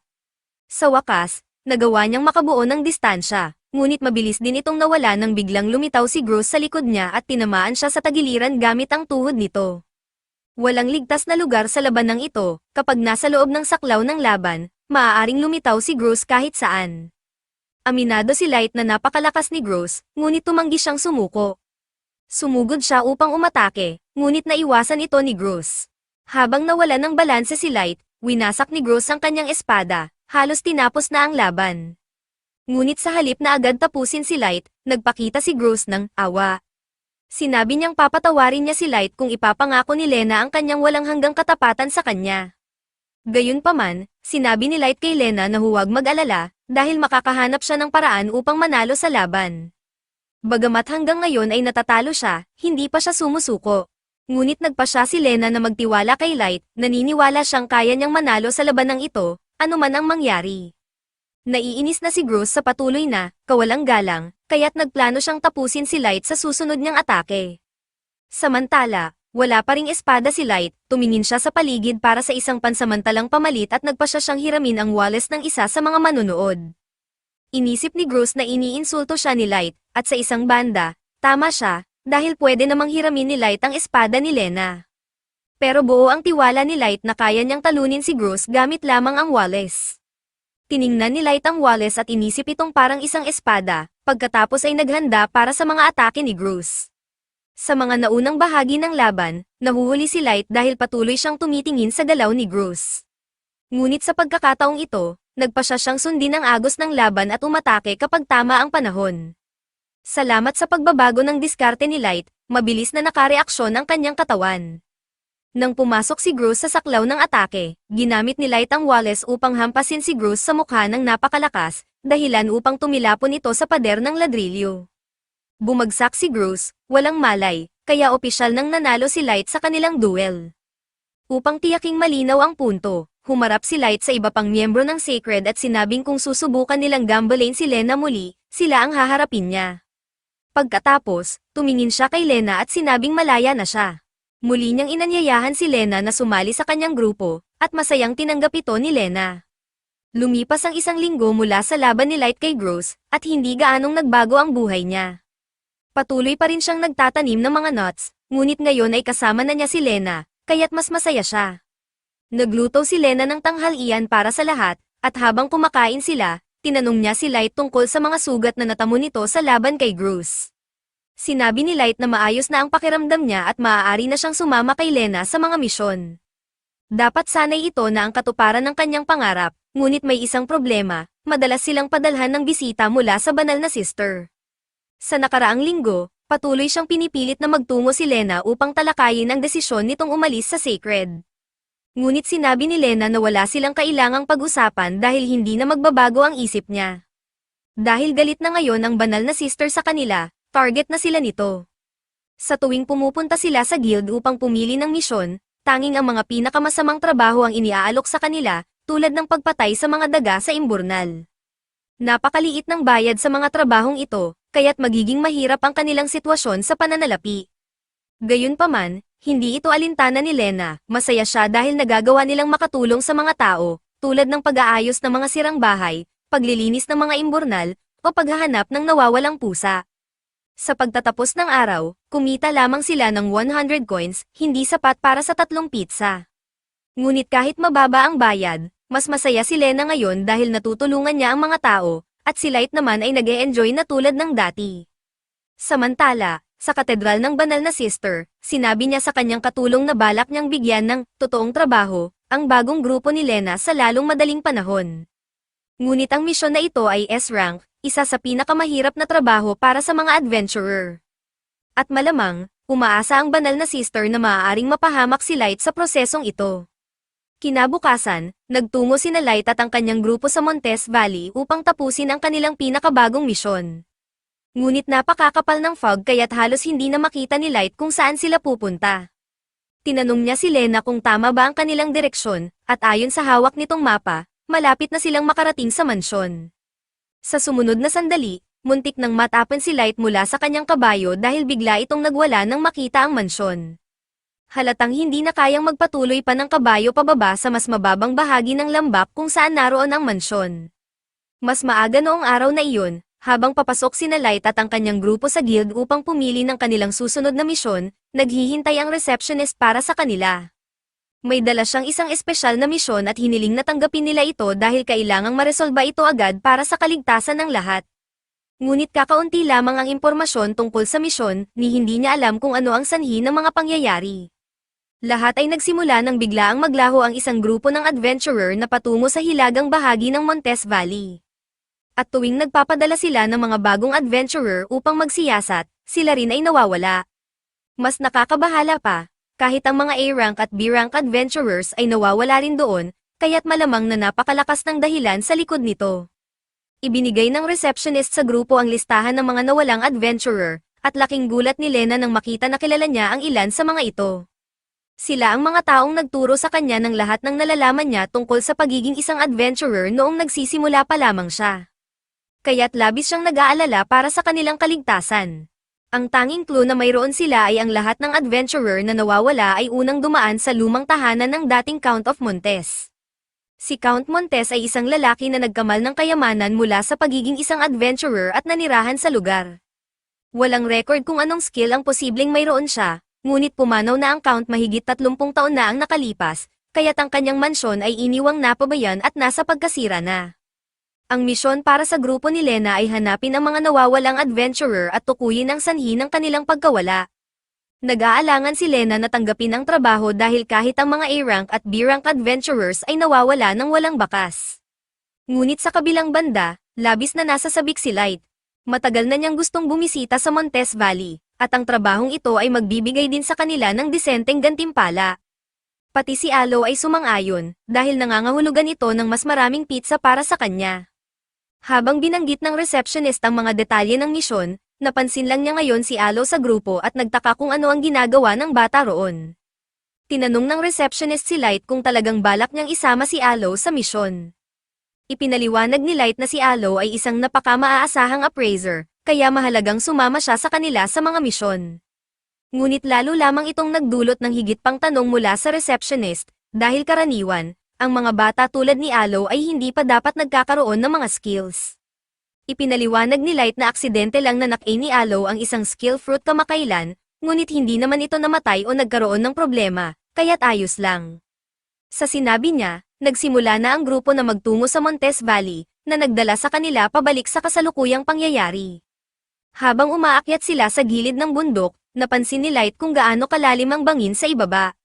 Sa wakas, nagawa niyang makabuo ng distansya, ngunit mabilis din itong nawala nang biglang lumitaw si Gross sa likod niya at tinamaan siya sa tagiliran gamit ang tuhod nito. Walang ligtas na lugar sa labanang ito, kapag nasa loob ng saklaw ng laban, maaaring lumitaw si Gross kahit saan. Aminado si Light na napakalakas ni Gross, ngunit tumanggi siyang sumuko. Sumugod siya upang umatake, ngunit naiwasan ito ni Gross. Habang nawala ng balanse si Light, winasak ni Gross ang kanyang espada, halos tinapos na ang laban. Ngunit sa halip na agad tapusin si Light, nagpakita si Gross ng awa. Sinabi niyang papatawarin niya si Light kung ipapangako ni Lena ang kanyang walang hanggang katapatan sa kanya. Gayunpaman, sinabi ni Light kay Lena na huwag mag-alala, dahil makakahanap siya ng paraan upang manalo sa laban. Bagamat hanggang ngayon ay natatalo siya, hindi pa siya sumusuko. Ngunit nagpa siya si Lena na magtiwala kay Light, naniniwala siyang kaya niyang manalo sa labanang ito, anuman ang mangyari. Naiinis na si Gross sa patuloy na, kawalang galang, kaya't nagplano siyang tapusin si Light sa susunod niyang atake. Samantala, wala pa ring espada si Light, tumingin siya sa paligid para sa isang pansamantalang pamalit at nagpa siya siyang hiramin ang wallet ng isa sa mga manunood. Inisip ni Gross na iniinsulto siya ni Light, at sa isang banda, tama siya, dahil pwede namang hiramin ni Light ang espada ni Lena. Pero buo ang tiwala ni Light na kaya niyang talunin si Gross gamit lamang ang wallet. Tiningnan ni Light ang wallet at inisip itong parang isang espada, pagkatapos ay naghanda para sa mga atake ni Gross. Sa mga naunang bahagi ng laban, nahuhuli si Light dahil patuloy siyang tumitingin sa galaw ni Gross. Ngunit sa pagkakataong ito, nagpa siya siyang sundin ang agos ng laban at umatake kapag tama ang panahon. Salamat sa pagbabago ng diskarte ni Light, mabilis na nakareaksyon ang kanyang katawan. Nang pumasok si Gross sa saklaw ng atake, ginamit ni Light ang wallet upang hampasin si Gross sa mukha ng napakalakas, dahilan upang tumilapon ito sa pader ng ladrilyo. Bumagsak si Gross, walang malay, kaya opisyal nang nanalo si Light sa kanilang duel. Upang tiyaking malinaw ang punto, humarap si Light sa iba pang miyembro ng Sacred at sinabing kung susubukan nilang gambalain si Lena muli, sila ang haharapin niya. Pagkatapos, tumingin siya kay Lena at sinabing malaya na siya. Muli niyang inanyayahan si Lena na sumali sa kanyang grupo, at masayang tinanggap ito ni Lena. Lumipas ang isang linggo mula sa laban ni Light kay Gross, at hindi gaanong nagbago ang buhay niya. Patuloy pa rin siyang nagtatanim ng mga nuts, ngunit ngayon ay kasama na niya si Lena, kaya't mas masaya siya. Nagluto si Lena ng tanghalian para sa lahat, at habang kumakain sila, tinanong niya si Light tungkol sa mga sugat na natamo nito sa laban kay Gross. Sinabi ni Light na maayos na ang pakiramdam niya at maaari na siyang sumama kay Lena sa mga misyon. Dapat sanay ito na ang katuparan ng kanyang pangarap, ngunit may isang problema, madalas silang padalhan ng bisita mula sa banal na sister. Sa nakaraang linggo, patuloy siyang pinipilit na magtungo si Lena upang talakayin ang desisyon nitong umalis sa Sacred. Ngunit sinabi ni Lena na wala silang kailangang pag-usapan dahil hindi na magbabago ang isip niya. Dahil galit na ngayon ang banal na sister sa kanila, target na sila nito. Sa tuwing pumupunta sila sa guild upang pumili ng misyon, tanging ang mga pinakamasamang trabaho ang iniaalok sa kanila, tulad ng pagpatay sa mga daga sa imburnal. Napakaliit ng bayad sa mga trabahong ito, kaya't magiging mahirap ang kanilang sitwasyon sa pananalapi. Gayunpaman, hindi ito alintana ni Lena, masaya siya dahil nagagawa nilang makatulong sa mga tao, tulad ng pag-aayos ng mga sirang bahay, paglilinis ng mga imburnal, o paghahanap ng nawawalang pusa. Sa pagtatapos ng araw, kumita lamang sila ng 100 coins, hindi sapat para sa 3 pizza. Ngunit kahit mababa ang bayad, mas masaya si Lena ngayon dahil natutulungan niya ang mga tao, at si Light naman ay nag-e-enjoy na tulad ng dati. Samantala, sa katedral ng banal na sister, sinabi niya sa kanyang katulong na balak niyang bigyan ng totoong trabaho, ang bagong grupo ni Lena sa lalong madaling panahon. Ngunit ang misyon na ito ay S-rank, isa sa pinakamahirap na trabaho para sa mga adventurer. At malamang, umaasa ang banal na sister na maaaring mapahamak si Light sa prosesong ito. Kinabukasan, nagtungo sina Light at ang kanyang grupo sa Montes Valley upang tapusin ang kanilang pinakabagong misyon. Ngunit napakakapal ng fog kaya't halos hindi na makita ni Light kung saan sila pupunta. Tinanong niya si Lena kung tama ba ang kanilang direksyon, at ayon sa hawak nitong mapa, malapit na silang makarating sa mansyon. Sa sumunod na sandali, muntik nang matapan si Light mula sa kanyang kabayo dahil bigla itong nagwala nang makita ang mansyon. Halatang hindi na kayang magpatuloy pa ng kabayo pababa sa mas mababang bahagi ng lambak kung saan naroon ang mansyon. Mas maaga noong araw na iyon, habang papasok sina Light at ang kanyang grupo sa guild upang pumili ng kanilang susunod na misyon, naghihintay ang receptionist para sa kanila. May dala siyang isang espesyal na misyon at hiniling na tanggapin nila ito dahil kailangang maresolba ito agad para sa kaligtasan ng lahat. Ngunit kakaunti lamang ang impormasyon tungkol sa misyon, ni hindi niya alam kung ano ang sanhi ng mga pangyayari. Lahat ay nagsimula nang biglaang maglaho ang isang grupo ng adventurer na patungo sa hilagang bahagi ng Montes Valley. At tuwing nagpapadala sila ng mga bagong adventurer upang magsiyasat, sila rin ay nawawala. Mas nakakabahala pa, kahit ang mga A-rank at B-rank adventurers ay nawawala rin doon, kaya't malamang na napakalakas ng dahilan sa likod nito. Ibinigay ng receptionist sa grupo ang listahan ng mga nawalang adventurer, at laking gulat ni Lena nang makita na kilala niya ang ilan sa mga ito. Sila ang mga taong nagturo sa kanya ng lahat ng nalalaman niya tungkol sa pagiging isang adventurer noong nagsisimula pa lamang siya. Kaya't labis siyang nag-aalala para sa kanilang kaligtasan. Ang tanging clue na mayroon sila ay ang lahat ng adventurer na nawawala ay unang dumaan sa lumang tahanan ng dating Count of Montes. Si Count Montes ay isang lalaki na nagkamal ng kayamanan mula sa pagiging isang adventurer at nanirahan sa lugar. Walang record kung anong skill ang posibleng mayroon siya, ngunit pumanaw na ang Count mahigit 30 taon na ang nakalipas, kaya't ang kanyang mansyon ay iniwang napabayan at nasa pagkasira na. Ang misyon para sa grupo ni Lena ay hanapin ang mga nawawalang adventurer at tukuyin ang sanhi ng kanilang pagkawala. Nag-aalangan si Lena na tanggapin ang trabaho dahil kahit ang mga A-rank at B-rank adventurers ay nawawala ng walang bakas. Ngunit sa kabilang banda, labis na nasasabik si Light. Matagal na niyang gustong bumisita sa Montes Valley, at ang trabahong ito ay magbibigay din sa kanila ng disenteng gantimpala. Pati si Alo ay sumang-ayon, dahil nangangahulugan ito ng mas maraming pizza para sa kanya. Habang binanggit ng receptionist ang mga detalye ng misyon, napansin lang niya ngayon si Alo sa grupo at nagtaka kung ano ang ginagawa ng bata roon. Tinanong ng receptionist si Light kung talagang balak niyang isama si Alo sa misyon. Ipinaliwanag ni Light na si Alo ay isang napaka-maaasahang appraiser, kaya mahalagang sumama siya sa kanila sa mga misyon. Ngunit lalo lamang itong nagdulot ng higit pang tanong mula sa receptionist, dahil karaniwan, ang mga bata tulad ni Alo ay hindi pa dapat nagkakaroon ng mga skills. Ipinaliwanag ni Light na aksidente lang na nak-a ni Alo ang isang skill fruit kamakailan, ngunit hindi naman ito namatay o nagkaroon ng problema, kaya't ayos lang. Sa sinabi niya, nagsimula na ang grupo na magtungo sa Montes Valley, na nagdala sa kanila pabalik sa kasalukuyang pangyayari. Habang umaakyat sila sa gilid ng bundok, napansin ni Light kung gaano kalalim ang bangin sa ibaba.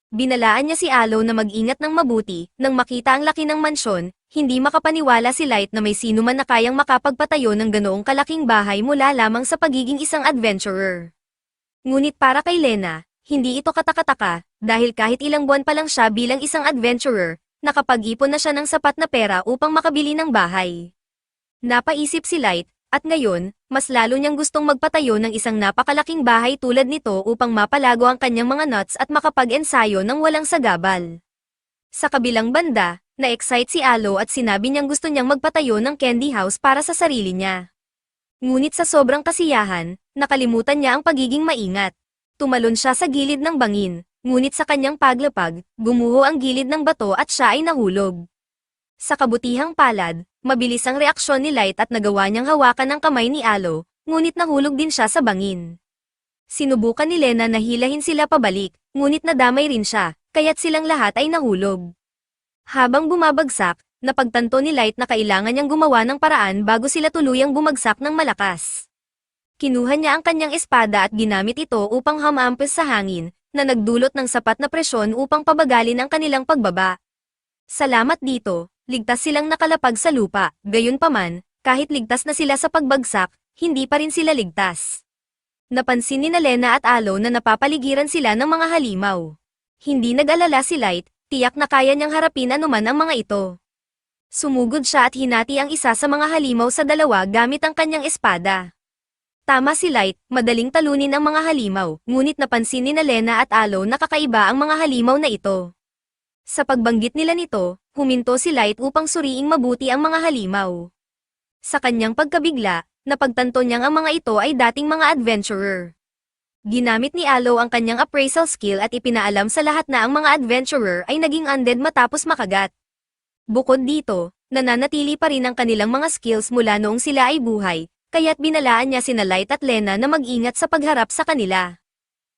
Binalaan niya si Aloy na mag-ingat ng mabuti, nang makita ang laki ng mansyon, hindi makapaniwala si Light na may sino man na kayang makapagpatayo ng ganoong kalaking bahay mula lamang sa pagiging isang adventurer. Ngunit para kay Lena, hindi ito katakataka, dahil kahit ilang buwan pa lang siya bilang isang adventurer, nakapag-ipon na siya ng sapat na pera upang makabili ng bahay. Napaisip si Light, at ngayon, mas lalo niyang gustong magpatayo ng isang napakalaking bahay tulad nito upang mapalago ang kanyang mga nuts at makapag-ensayo ng walang sagabal. Sa kabilang banda, na-excite si Aloy at sinabi niyang gusto niyang magpatayo ng candy house para sa sarili niya. Ngunit sa sobrang kasiyahan, nakalimutan niya ang pagiging maingat. Tumalon siya sa gilid ng bangin, ngunit sa kanyang paglapag, gumuho ang gilid ng bato at siya ay nahulog. Sa kabutihang palad, mabilis ang reaksyon ni Light at nagawa niyang hawakan ang kamay ni Aloy, ngunit nahulog din siya sa bangin. Sinubukan ni Lena na hilahin sila pabalik, ngunit nadamay rin siya, kaya't silang lahat ay nahulog. Habang bumabagsak, napagtanto ni Light na kailangan niyang gumawa ng paraan bago sila tuluyang bumagsak ng malakas. Kinuha niya ang kanyang espada at ginamit ito upang hamampas sa hangin, na nagdulot ng sapat na presyon upang pabagalin ang kanilang pagbaba. Salamat dito, ligtas silang nakalapag sa lupa, gayunpaman, kahit ligtas na sila sa pagbagsak, hindi pa rin sila ligtas. Napansin ni Lena at Aloy na napapaligiran sila ng mga halimaw. Hindi nag-alala si Light, tiyak na kaya niyang harapin anuman ang mga ito. Sumugod siya at hinati ang isa sa mga halimaw sa dalawa gamit ang kanyang espada. Tama si Light, madaling talunin ang mga halimaw, ngunit napansin ni Lena at Aloy na kakaiba ang mga halimaw na ito. Sa pagbanggit nila nito, huminto si Light upang suriing mabuti ang mga halimaw. Sa kanyang pagkabigla, napagtanto niyang ang mga ito ay dating mga adventurer. Ginamit ni Aloy ang kanyang appraisal skill at ipinaalam sa lahat na ang mga adventurer ay naging undead matapos makagat. Bukod dito, nananatili pa rin ang kanilang mga skills mula noong sila ay buhay, kaya't binalaan niya sina Light at Lena na mag-ingat sa pagharap sa kanila.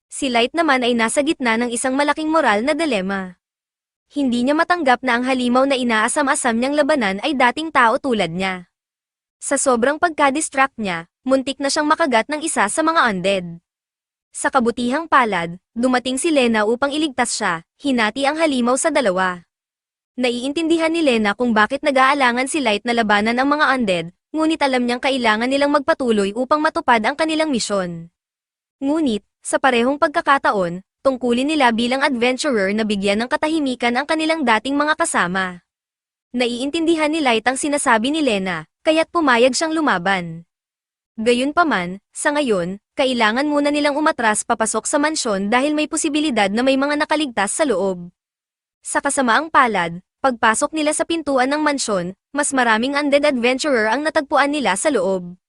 Si Light naman ay nasa gitna ng isang malaking moral na dilema. Hindi niya matanggap na ang halimaw na inaasam-asam niyang labanan ay dating tao tulad niya. Sa sobrang pagka-distract niya, muntik na siyang makagat ng isa sa mga undead. Sa kabutihang palad, dumating si Lena upang iligtas siya, hinati ang halimaw sa dalawa. Naiintindihan ni Lena kung bakit nag-aalangan si Light na labanan ang mga undead, ngunit alam niyang kailangan nilang magpatuloy upang matupad ang kanilang misyon. Ngunit, sa parehong pagkakataon, tungkulin nila bilang adventurer na bigyan ng katahimikan ang kanilang dating mga kasama. Naiintindihan ni Light ang sinasabi ni Lena, kaya't pumayag siyang lumaban. Gayunpaman, sa ngayon, kailangan muna nilang umatras papasok sa mansyon dahil may posibilidad na may mga nakaligtas sa loob. Sa kasamaang palad, pagpasok nila sa pintuan ng mansyon, mas maraming undead adventurer ang natagpuan nila sa loob.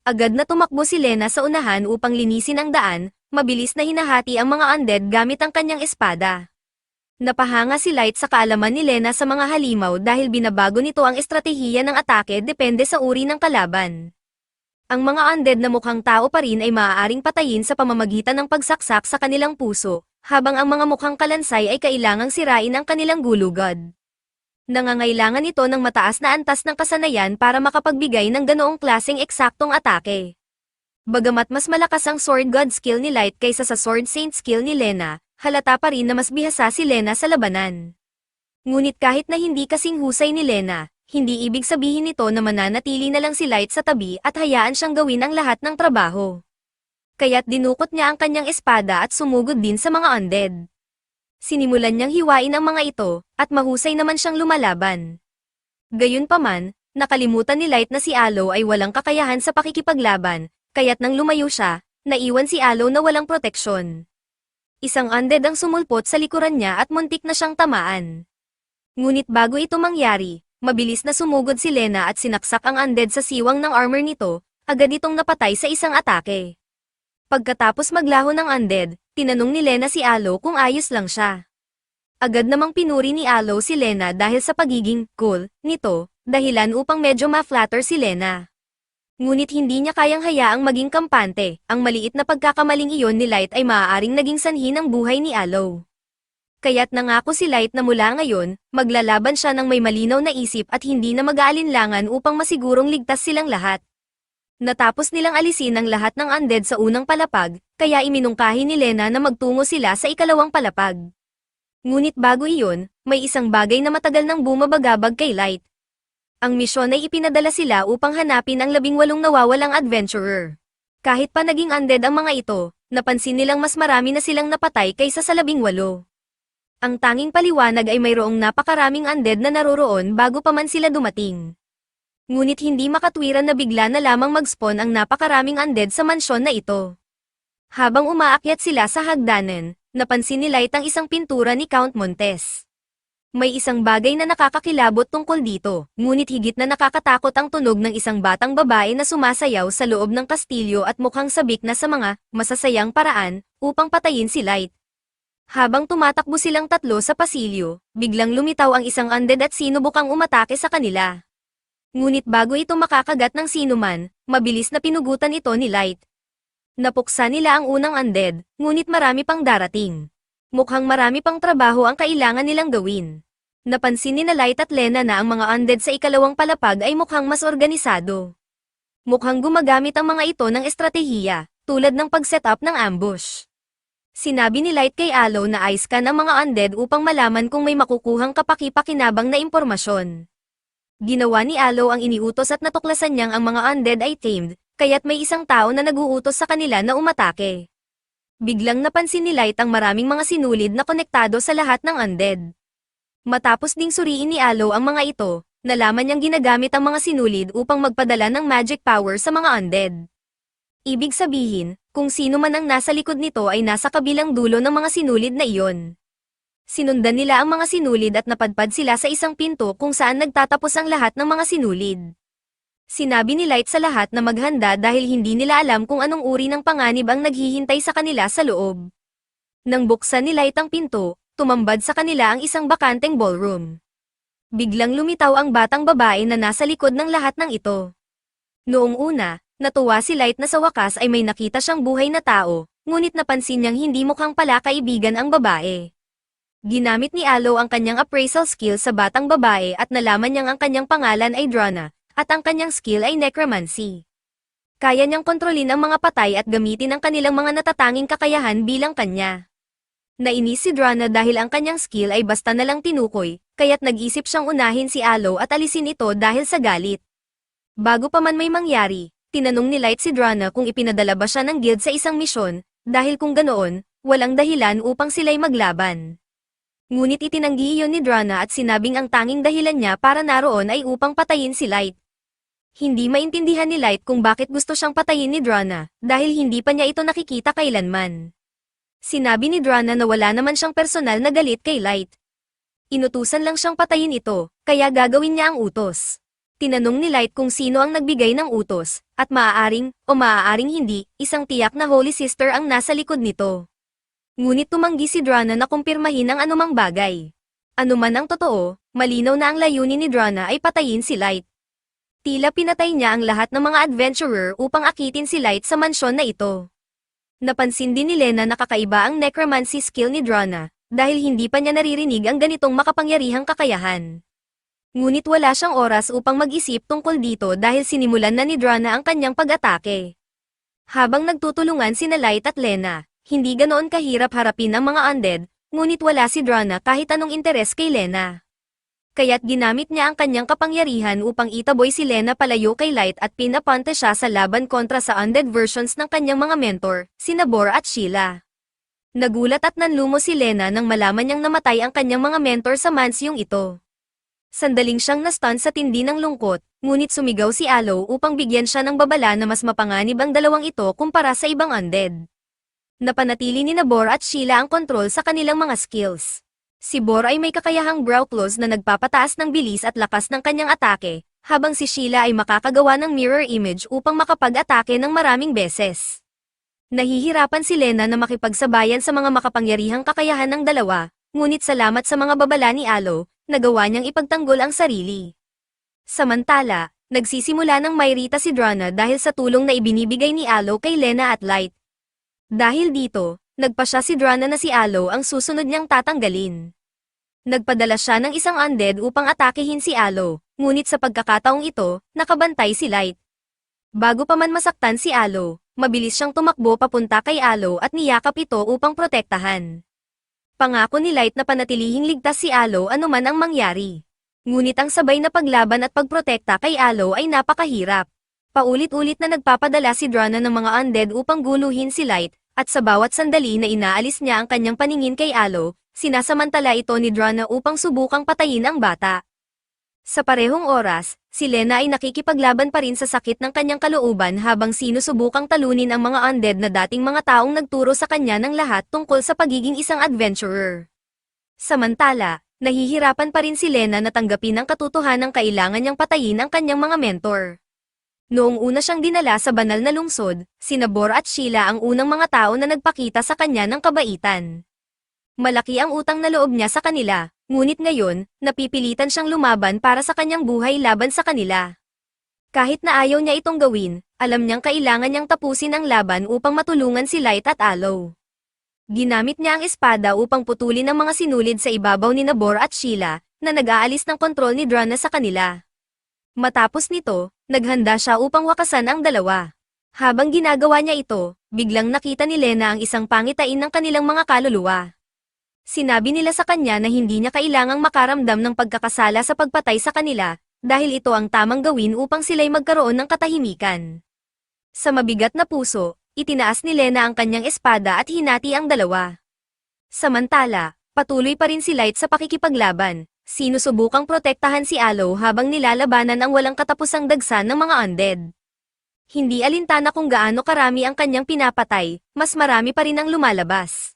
Agad na tumakbo si Lena sa unahan upang linisin ang daan, mabilis na hinahati ang mga undead gamit ang kanyang espada. Napahanga si Light sa kaalaman ni Lena sa mga halimaw dahil binabago nito ang estratehiya ng atake depende sa uri ng kalaban. Ang mga undead na mukhang tao pa rin ay maaaring patayin sa pamamagitan ng pagsaksak sa kanilang puso, habang ang mga mukhang kalansay ay kailangang sirain ang kanilang gulugod. Nangangailangan ito ng mataas na antas ng kasanayan para makapagbigay ng ganoong klaseng eksaktong atake. Bagamat mas malakas ang Sword God skill ni Light kaysa sa Sword Saint skill ni Lena, halata pa rin na mas bihasa si Lena sa labanan. Ngunit kahit na hindi kasing husay ni Lena, hindi ibig sabihin nito na mananatili na lang si Light sa tabi at hayaan siyang gawin ang lahat ng trabaho. Kaya't dinukot niya ang kanyang espada at sumugod din sa mga undead. Sinimulan niyang hiwain ang mga ito, at mahusay naman siyang lumalaban. Gayunpaman, nakalimutan ni Light na si Aloy ay walang kakayahan sa pakikipaglaban, kaya't nang lumayo siya, naiwan si Aloy na walang proteksyon. Isang undead ang sumulpot sa likuran niya at muntik na siyang tamaan. Ngunit bago ito mangyari, mabilis na sumugod si Lena at sinaksak ang undead sa siwang ng armor nito, agad itong napatay sa isang atake. Pagkatapos maglaho ng undead, tinanong ni Lena si Aloy kung ayos lang siya. Agad namang pinuri ni Aloy si Lena dahil sa pagiging cool nito, dahilan upang medyo ma-flatter si Lena. Ngunit hindi niya kayang hayaang maging kampante, ang maliit na pagkakamaling iyon ni Light ay maaaring naging sanhi ng buhay ni Aloy. Kaya't nangako si Light na mula ngayon, maglalaban siya ng may malinaw na isip at hindi na mag-aalinlangan upang masigurong ligtas silang lahat. Natapos nilang alisin ang lahat ng undead sa unang palapag, kaya iminungkahi ni Lena na magtungo sila sa ikalawang palapag. Ngunit bago iyon, may isang bagay na matagal nang bumabagabag kay Light. Ang misyon ay ipinadala sila upang hanapin ang 18 nawawalang adventurer. Kahit pa naging undead ang mga ito, napansin nilang mas marami na silang napatay kaysa sa 18. Ang tanging paliwanag ay mayroong napakaraming undead na naroroon bago pa man sila dumating. Ngunit hindi makatwiran na bigla na lamang mag-spawn ang napakaraming undead sa mansyon na ito. Habang umaakyat sila sa hagdanan, napansin ni Light ang isang pintura ni Count Montes. May isang bagay na nakakakilabot tungkol dito, ngunit higit na nakakatakot ang tunog ng isang batang babae na sumasayaw sa loob ng kastilyo at mukhang sabik na sa mga masasayang paraan upang patayin si Light. Habang tumatakbo silang tatlo sa pasilyo, biglang lumitaw ang isang undead at sinubukang umatake sa kanila. Ngunit bago ito makakagat ng sinuman, mabilis na pinugutan ito ni Light. Napuksa nila ang unang undead, ngunit marami pang darating. Mukhang marami pang trabaho ang kailangan nilang gawin. Napansin ni Light at Lena na ang mga undead sa ikalawang palapag ay mukhang mas organisado. Mukhang gumagamit ang mga ito ng estratehiya, tulad ng pag-set up ng ambush. Sinabi ni Light kay Aloe na i-scan ang mga undead upang malaman kung may makukuhang kapaki-pakinabang na impormasyon. Ginawa ni Aloe ang iniutos at natuklasan niyang ang mga undead ay tamed, kaya't may isang tao na naguutos sa kanila na umatake. Biglang napansin ni Light ang maraming mga sinulid na konektado sa lahat ng undead. Matapos ding suriin ni Aloe ang mga ito, nalaman niyang ginagamit ang mga sinulid upang magpadala ng magic power sa mga undead. Ibig sabihin, kung sino man ang nasa likod nito ay nasa kabilang dulo ng mga sinulid na iyon. Sinundan nila ang mga sinulid at napadpad sila sa isang pinto kung saan nagtatapos ang lahat ng mga sinulid. Sinabi ni Light sa lahat na maghanda dahil hindi nila alam kung anong uri ng panganib ang naghihintay sa kanila sa loob. Nang buksan ni Light ang pinto, tumambad sa kanila ang isang bakanteng ballroom. Biglang lumitaw ang batang babae na nasa likod ng lahat ng ito. Noong una, natuwa si Light na sa wakas ay may nakita siyang buhay na tao, ngunit napansin niyang hindi mukhang pala kaibigan ang babae. Ginamit ni Aloe ang kanyang appraisal skill sa batang babae at nalaman niyang ang kanyang pangalan ay Drana, at ang kanyang skill ay necromancy. Kaya niyang kontrolin ang mga patay at gamitin ang kanilang mga natatanging kakayahan bilang kanya. Nainis si Drana dahil ang kanyang skill ay basta na lang tinukoy, kaya't nag-isip siyang unahin si Aloe at alisin ito dahil sa galit. Bago pa man may mangyari, tinanong ni Light si Drana kung ipinadala ba siya ng guild sa isang misyon, dahil kung ganoon, walang dahilan upang sila'y maglaban. Ngunit itinanggi iyon ni Drana at sinabing ang tanging dahilan niya para naroon ay upang patayin si Light. Hindi maintindihan ni Light kung bakit gusto siyang patayin ni Drana, dahil hindi pa niya ito nakikita kailanman. Sinabi ni Drana na wala naman siyang personal na galit kay Light. Inutusan lang siyang patayin ito, kaya gagawin niya ang utos. Tinanong ni Light kung sino ang nagbigay ng utos, at maaaring hindi, isang tiyak na Holy Sister ang nasa likod nito. Ngunit tumanggi si Drana na kumpirmahin ang anumang bagay. Anuman ang totoo, malinaw na ang layunin ni Drana ay patayin si Light. Tila pinatay niya ang lahat ng mga adventurer upang akitin si Light sa mansyon na ito. Napansin din ni Lena na kakaiba ang necromancy skill ni Drana, dahil hindi pa niya naririnig ang ganitong makapangyarihang kakayahan. Ngunit wala siyang oras upang mag-isip tungkol dito dahil sinimulan na ni Drana ang kanyang pag-atake. Habang nagtutulungan sina Light at Lena, hindi ganoon kahirap harapin ang mga undead, ngunit wala si Drana kahit anong interes kay Lena. Kaya't ginamit niya ang kanyang kapangyarihan upang itaboy si Lena palayo kay Light at pinapunta siya sa laban kontra sa undead versions ng kanyang mga mentor, sina Bor at Sheila. Nagulat at nanlumo si Lena nang malaman niyang namatay ang kanyang mga mentor sa mansyong ito. Sandaling siyang na-stun sa tindi ng lungkot, ngunit sumigaw si Aloe upang bigyan siya ng babala na mas mapanganib ang dalawang ito kumpara sa ibang undead. Napanatili ni Bor at Sheila ang kontrol sa kanilang mga skills. Si Bor ay may kakayahang brow claws na nagpapataas ng bilis at lakas ng kanyang atake, habang si Sheila ay makakagawa ng mirror image upang makapag-atake ng maraming beses. Nahihirapan si Lena na makipagsabayan sa mga makapangyarihang kakayahan ng dalawa, ngunit salamat sa mga babala ni Aloe, nagawa niyang ipagtanggol ang sarili. Samantala, nagsisimula ng mayrita si Drana dahil sa tulong na ibinibigay ni Aloe kay Lena at Light. Dahil dito, nagpasya si Drana na si Aloe ang susunod niyang tatanggalin. Nagpadala siya ng isang undead upang atakehin si Aloe, ngunit sa pagkakataong ito, nakabantay si Light. Bago pa man masaktan si Alo, mabilis siyang tumakbo papunta kay Alo at niyakap ito upang protektahan. Pangako ni Light na panatilihing ligtas si Alo anuman ang mangyari. Ngunit ang sabay na paglaban at pagprotekta kay Alo ay napakahirap. Paulit-ulit na nagpapadala si Drana ng mga undead upang guluhin si Light, at sa bawat sandali na inaalis niya ang kanyang paningin kay Alo, sinasamantala ito ni Drana upang subukang patayin ang bata. Sa parehong oras, si Lena ay nakikipaglaban pa rin sa sakit ng kanyang kalooban habang sinusubukang talunin ang mga undead na dating mga taong nagturo sa kanya ng lahat tungkol sa pagiging isang adventurer. Samantala, nahihirapan pa rin si Lena na tanggapin ang katotohanang kailangan niyang patayin ang kanyang mga mentor. Noong una siyang dinala sa banal na lungsod, sina Bor at Sheila ang unang mga tao na nagpakita sa kanya ng kabaitan. Malaki ang utang na loob niya sa kanila, ngunit ngayon, napipilitan siyang lumaban para sa kanyang buhay laban sa kanila. Kahit na ayaw niya itong gawin, alam niyang kailangan niyang tapusin ang laban upang matulungan si Light at Alo. Ginamit niya ang espada upang putulin ang mga sinulid sa ibabaw ni Bor at Sheila, na nag-aalis ng kontrol ni Drana sa kanila. Matapos nito, naghanda siya upang wakasan ang dalawa. Habang ginagawa niya ito, biglang nakita ni Lena ang isang pangitain ng kanilang mga kaluluwa. Sinabi nila sa kanya na hindi niya kailangang makaramdam ng pagkakasala sa pagpatay sa kanila, dahil ito ang tamang gawin upang sila'y magkaroon ng katahimikan. Sa mabigat na puso, itinaas ni Lena ang kanyang espada at hinati ang dalawa. Samantala, patuloy pa rin si Light sa pakikipaglaban. Sinusubukang protektahan si Alo habang nilalabanan ang walang katapusang dagsa ng mga undead. Hindi alintana kung gaano karami ang kanyang pinapatay, mas marami pa rin ang lumalabas.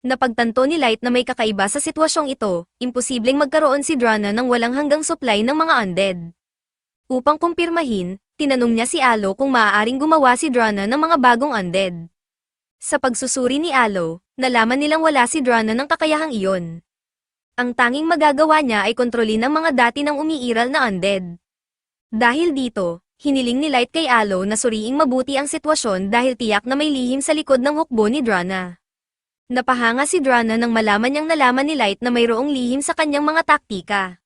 Napagtanto ni Light na may kakaiba sa sitwasyong ito, imposibleng magkaroon si Drana ng walang hanggang supply ng mga undead. Upang kumpirmahin, tinanong niya si Alo kung maaaring gumawa si Drana ng mga bagong undead. Sa pagsusuri ni Alo, nalaman nilang wala si Drana ng kakayahang iyon. Ang tanging magagawa niya ay kontrolin ang mga dati nang umiiral na undead. Dahil dito, hiniling ni Light kay Alo na suriing mabuti ang sitwasyon dahil tiyak na may lihim sa likod ng hukbo ni Drana. Napahanga si Drana nang malaman niyang nalaman ni Light na mayroong lihim sa kanyang mga taktika.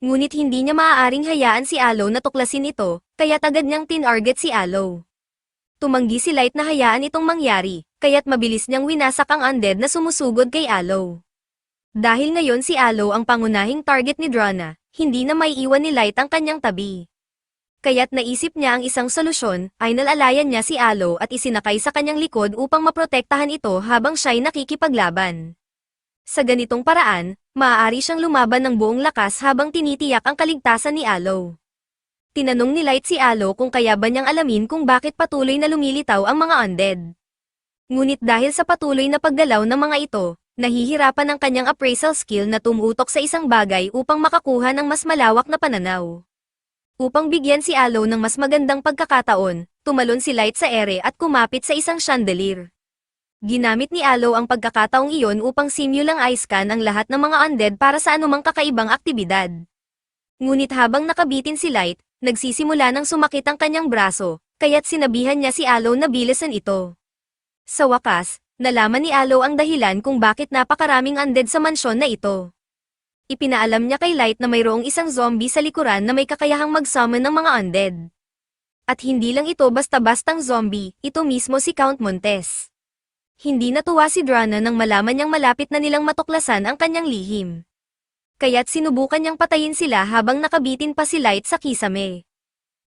Ngunit hindi niya maaaring hayaan si Alo na tuklasin ito, kaya agad niyang tinarget si Alo. Tumanggi si Light na hayaan itong mangyari, kaya't mabilis niyang winasak ang undead na sumusugod kay Alo. Dahil ngayon si Alo ang pangunahing target ni Drana, hindi na may iwan ni Light ang kanyang tabi. Kaya't naisip niya ang isang solusyon, ay nalalayan niya si Alo at isinakay sa kanyang likod upang maprotektahan ito habang siya'y nakikipaglaban. Sa ganitong paraan, maaari siyang lumaban ng buong lakas habang tinitiyak ang kaligtasan ni Alo. Tinanong ni Light si Alo kung kaya ba niyang alamin kung bakit patuloy na lumilitaw ang mga undead. Ngunit dahil sa patuloy na paggalaw ng mga ito, nahihirapan ang kanyang appraisal skill na tumutok sa isang bagay upang makakuha ng mas malawak na pananaw. Upang bigyan si Alo ng mas magandang pagkakataon, tumalon si Light sa ere at kumapit sa isang chandelier. Ginamit ni Alo ang pagkakataong iyon upang simulang i-scan ang lahat ng mga undead para sa anumang kakaibang aktibidad. Ngunit habang nakabitin si Light, nagsisimula ng sumakit ang kanyang braso, kaya't sinabihan niya si Alo na bilisan ito. Sa wakas, nalaman ni Alo ang dahilan kung bakit napakaraming undead sa mansyon na ito. Ipinaalam niya kay Light na mayroong isang zombie sa likuran na may kakayahang mag-summon ng mga undead. At hindi lang ito basta-bastang zombie, ito mismo si Count Montes. Hindi natuwa si Drana nang malaman niyang malapit na nilang matuklasan ang kanyang lihim. Kaya't sinubukan niyang patayin sila habang nakabitin pa si Light sa kisame.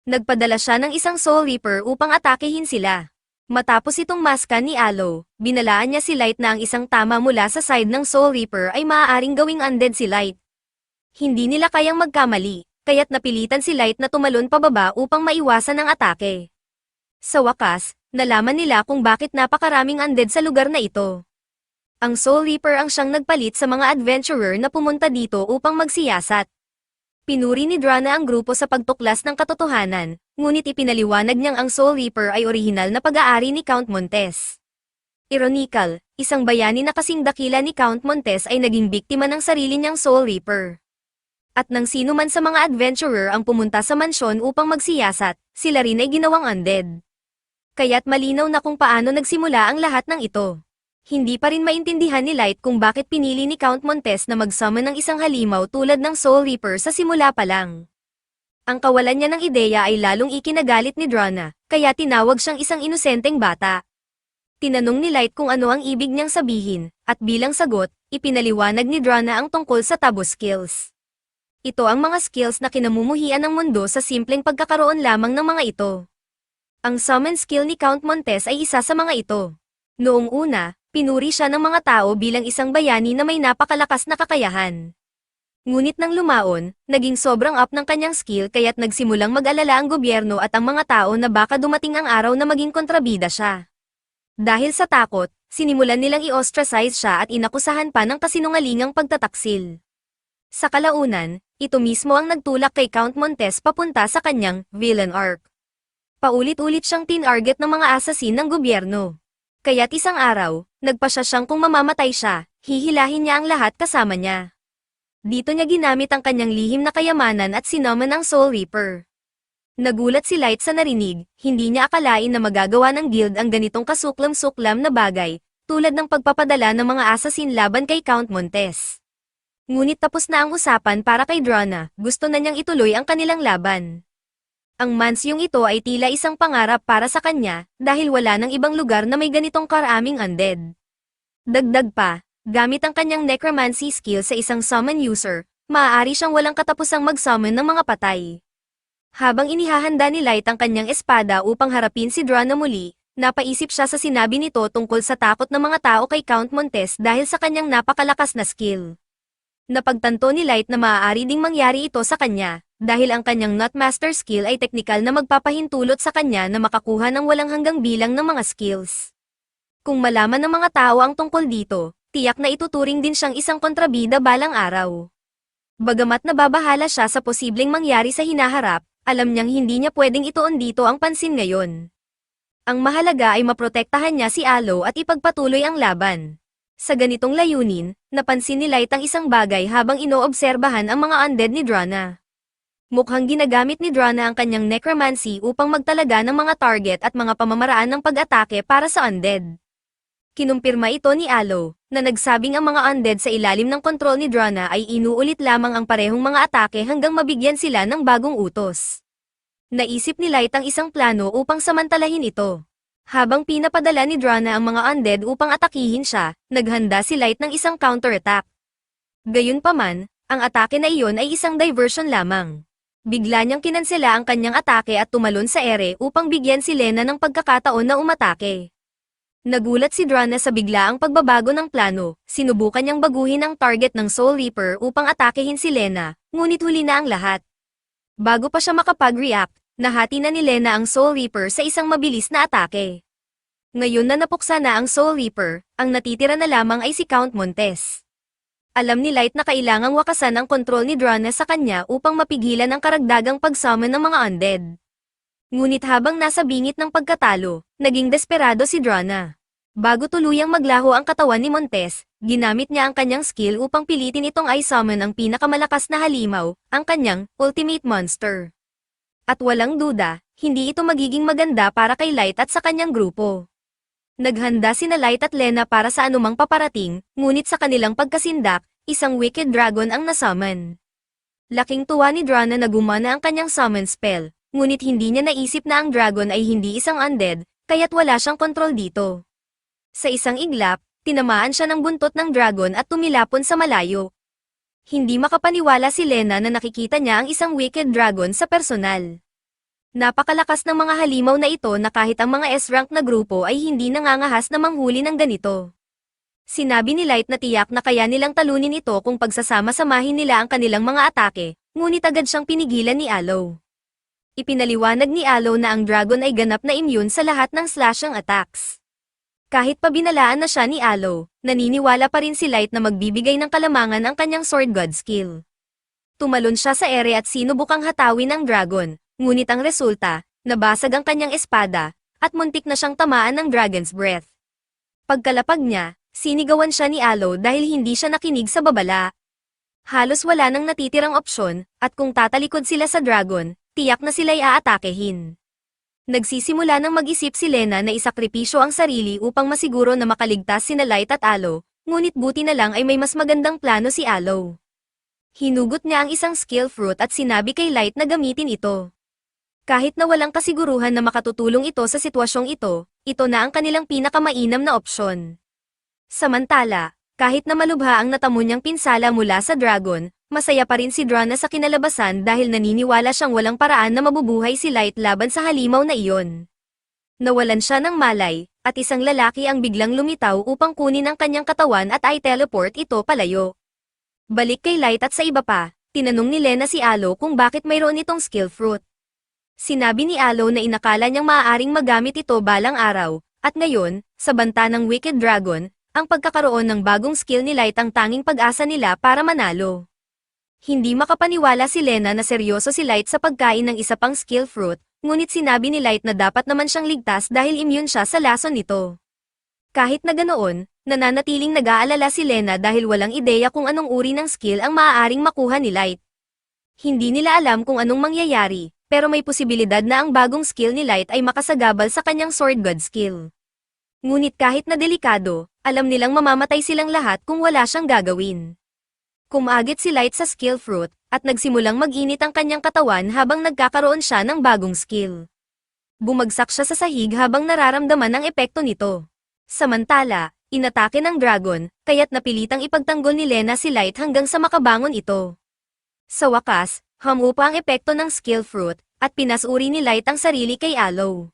Nagpadala siya ng isang Soul Reaper upang atakehin sila. Matapos itong maska ni Alo, binalaan niya si Light na ang isang tama mula sa side ng Soul Reaper ay maaaring gawing undead si Light. Hindi nila kayang magkamali, kaya't napilitan si Light na tumalon pababa upang maiwasan ang atake. Sa wakas, nalaman nila kung bakit napakaraming undead sa lugar na ito. Ang Soul Reaper ang siyang nagpalit sa mga adventurer na pumunta dito upang magsiyasat. Pinuri ni Drana ang grupo sa pagtuklas ng katotohanan, ngunit ipinaliwanag niyang ang Soul Reaper ay orihinal na pag-aari ni Count Montes. Ironical, isang bayani na kasing dakila ni Count Montes ay naging biktima ng sarili niyang Soul Reaper. At nang sino man sa mga adventurer ang pumunta sa mansyon upang magsiyasat, sila rin ay ginawang undead. Kaya't malinaw na kung paano nagsimula ang lahat ng ito. Hindi pa rin maintindihan ni Light kung bakit pinili ni Count Montes na mag-summon ng isang halimaw tulad ng Soul Reaper sa simula pa lang. Ang kawalan niya ng ideya ay lalong ikinagalit ni Drana, kaya tinawag siyang isang inosenteng bata. Tinanong ni Light kung ano ang ibig niyang sabihin, at bilang sagot, ipinaliwanag ni Drana ang tungkol sa Tabu Skills. Ito ang mga skills na kinamumuhian ng mundo sa simpleng pagkakaroon lamang ng mga ito. Ang summon skill ni Count Montes ay isa sa mga ito. Noong una, pinuri siya ng mga tao bilang isang bayani na may napakalakas na kakayahan. Ngunit nang lumaon, naging sobrang up ng kanyang skill kaya't nagsimulang mag-alala ang gobyerno at ang mga tao na baka dumating ang araw na maging kontrabida siya. Dahil sa takot, sinimulan nilang i-ostracize siya at inakusahan pa ng kasinungalingang pagtataksil. Sa kalaunan, ito mismo ang nagtulak kay Count Montes papunta sa kanyang villain arc. Paulit-ulit siyang tinarget ng mga asasin ng gobyerno. Kaya't isang araw, nagpasya siyang kung mamamatay siya, hihilahin niya ang lahat kasama niya. Dito niya ginamit ang kanyang lihim na kayamanan at sinummon ang Soul Reaper. Nagulat si Light sa narinig, hindi niya akalain na magagawa ng guild ang ganitong kasuklam-suklam na bagay, tulad ng pagpapadala ng mga assassin laban kay Count Montes. Ngunit tapos na ang usapan para kay Drana, gusto na niyang ituloy ang kanilang laban. Ang mansyong ito ay tila isang pangarap para sa kanya, dahil wala nang ibang lugar na may ganitong karaming undead. Dagdag pa, gamit ang kanyang necromancy skill sa isang summon user, maaari siyang walang katapusang mag-summon ng mga patay. Habang inihahanda ni Light ang kanyang espada upang harapin si Drana muli, napaisip siya sa sinabi nito tungkol sa takot ng mga tao kay Count Montes dahil sa kanyang napakalakas na skill. Napagtanto ni Light na maaari ding mangyari ito sa kanya, dahil ang kanyang Nutmaster skill ay teknikal na magpapahintulot sa kanya na makakuha ng walang hanggang bilang ng mga skills. Kung malaman ng mga tao ang tungkol dito, tiyak na ituturing din siyang isang kontrabida balang araw. Bagamat nababahala siya sa posibleng mangyari sa hinaharap, alam niyang hindi niya pwedeng ituon dito ang pansin ngayon. Ang mahalaga ay maprotektahan niya si Alo at ipagpatuloy ang laban. Sa ganitong layunin, napansin ni Light ang isang bagay habang inoobserbahan ang mga undead ni Drana. Mukhang ginagamit ni Drana ang kanyang necromancy upang magtalaga ng mga target at mga pamamaraan ng pag-atake para sa undead. Kinumpirma ito ni Alo, na nagsabing ang mga undead sa ilalim ng kontrol ni Drana ay inuulit lamang ang parehong mga atake hanggang mabigyan sila ng bagong utos. Naisip ni Light ang isang plano upang samantalahin ito. Habang pinapadala ni Drana ang mga undead upang atakihin siya, naghanda si Light ng isang counterattack. Gayunpaman, ang atake na iyon ay isang diversion lamang. Bigla niyang kinansela ang kanyang atake at tumalon sa ere upang bigyan si Lena ng pagkakataon na umatake. Nagulat si Drana sa biglaang pagbabago ng plano, sinubukan niyang baguhin ang target ng Soul Reaper upang atakehin si Lena, ngunit huli na ang lahat. Bago pa siya makapag-react, nahati na ni Lena ang Soul Reaper sa isang mabilis na atake. Ngayon na napuksa na ang Soul Reaper, ang natitira na lamang ay si Count Montes. Alam ni Light na kailangang wakasan ang kontrol ni Drana sa kanya upang mapigilan ang karagdagang pag-summon ng mga undead. Ngunit habang nasa bingit ng pagkatalo, naging desperado si Drana. Bago tuluyang maglaho ang katawan ni Montes, ginamit niya ang kanyang skill upang pilitin itong i-summon ang pinakamalakas na halimaw, ang kanyang ultimate monster. At walang duda, hindi ito magiging maganda para kay Light at sa kanyang grupo. Naghanda sina Light at Lena para sa anumang paparating, ngunit sa kanilang pagkasindak, isang wicked dragon ang nasummon. Laking tuwa ni Drana na gumana ang kanyang summon spell. Ngunit hindi niya naisip na ang dragon ay hindi isang undead, kaya't wala siyang kontrol dito. Sa isang iglap, tinamaan siya ng buntot ng dragon at tumilapon sa malayo. Hindi makapaniwala si Lena na nakikita niya ang isang wicked dragon sa personal. Napakalakas ng mga halimaw na ito na kahit ang mga S-rank na grupo ay hindi nangangahas na manghuli ng ganito. Sinabi ni Light na tiyak na kaya nilang talunin ito kung pagsasama-samahin nila ang kanilang mga atake, ngunit agad siyang pinigilan ni Alo. Ipinaliwanag ni Alo na ang dragon ay ganap na immune sa lahat ng slashing attacks. Kahit pa binalaan na siya ni Alo, naniniwala pa rin si Light na magbibigay ng kalamangan ang kanyang sword god skill. Tumalon siya sa ere at sinubukang hatawin ang dragon, ngunit ang resulta, nabasag ang kanyang espada, at muntik na siyang tamaan ng dragon's breath. Pagkalapag niya, sinigawan siya ni Alo dahil hindi siya nakinig sa babala. Halos wala nang natitirang opsyon, at kung tatalikod sila sa dragon, tiyak na sila'y aatakehin. Nagsisimula ng mag-isip si Lena na isakripisyo ang sarili upang masiguro na makaligtas sina Light at Alo, ngunit buti na lang ay may mas magandang plano si Alo. Hinugot niya ang isang skill fruit at sinabi kay Light na gamitin ito. Kahit na walang kasiguruhan na makatutulong ito sa sitwasyong ito na ang kanilang pinakamainam na opsyon. Samantala, kahit na malubha ang natamo niyang pinsala mula sa dragon, masaya pa rin si Drana sa kinalabasan dahil naniniwala siyang walang paraan na mabubuhay si Light laban sa halimaw na iyon. Nawalan siya ng malay, at isang lalaki ang biglang lumitaw upang kunin ang kanyang katawan at i-teleport ito palayo. Balik kay Light at sa iba pa, tinanong ni Lena si Alo kung bakit mayroon itong skill fruit. Sinabi ni Alo na inakala niyang maaaring magamit ito balang araw, at ngayon, sa banta ng Wicked Dragon, ang pagkakaroon ng bagong skill ni Light ang tanging pag-asa nila para manalo. Hindi makapaniwala si Lena na seryoso si Light sa pagkain ng isa pang skill fruit, ngunit sinabi ni Light na dapat naman siyang ligtas dahil immune siya sa lason nito. Kahit na ganoon, nananatiling nag-aalala si Lena dahil walang ideya kung anong uri ng skill ang maaaring makuha ni Light. Hindi nila alam kung anong mangyayari, pero may posibilidad na ang bagong skill ni Light ay makasagabal sa kanyang Sword God skill. Ngunit kahit na delikado, alam nilang mamamatay silang lahat kung wala siyang gagawin. Kumagit si Light sa skill fruit, at nagsimulang mag-init ang kanyang katawan habang nagkakaroon siya ng bagong skill. Bumagsak siya sa sahig habang nararamdaman ang epekto nito. Samantala, inatake ng dragon, kaya't napilitang ipagtanggol ni Lena si Light hanggang sa makabangon ito. Sa wakas, humupa ang epekto ng skill fruit, at pinasuri ni Light ang sarili kay Alo.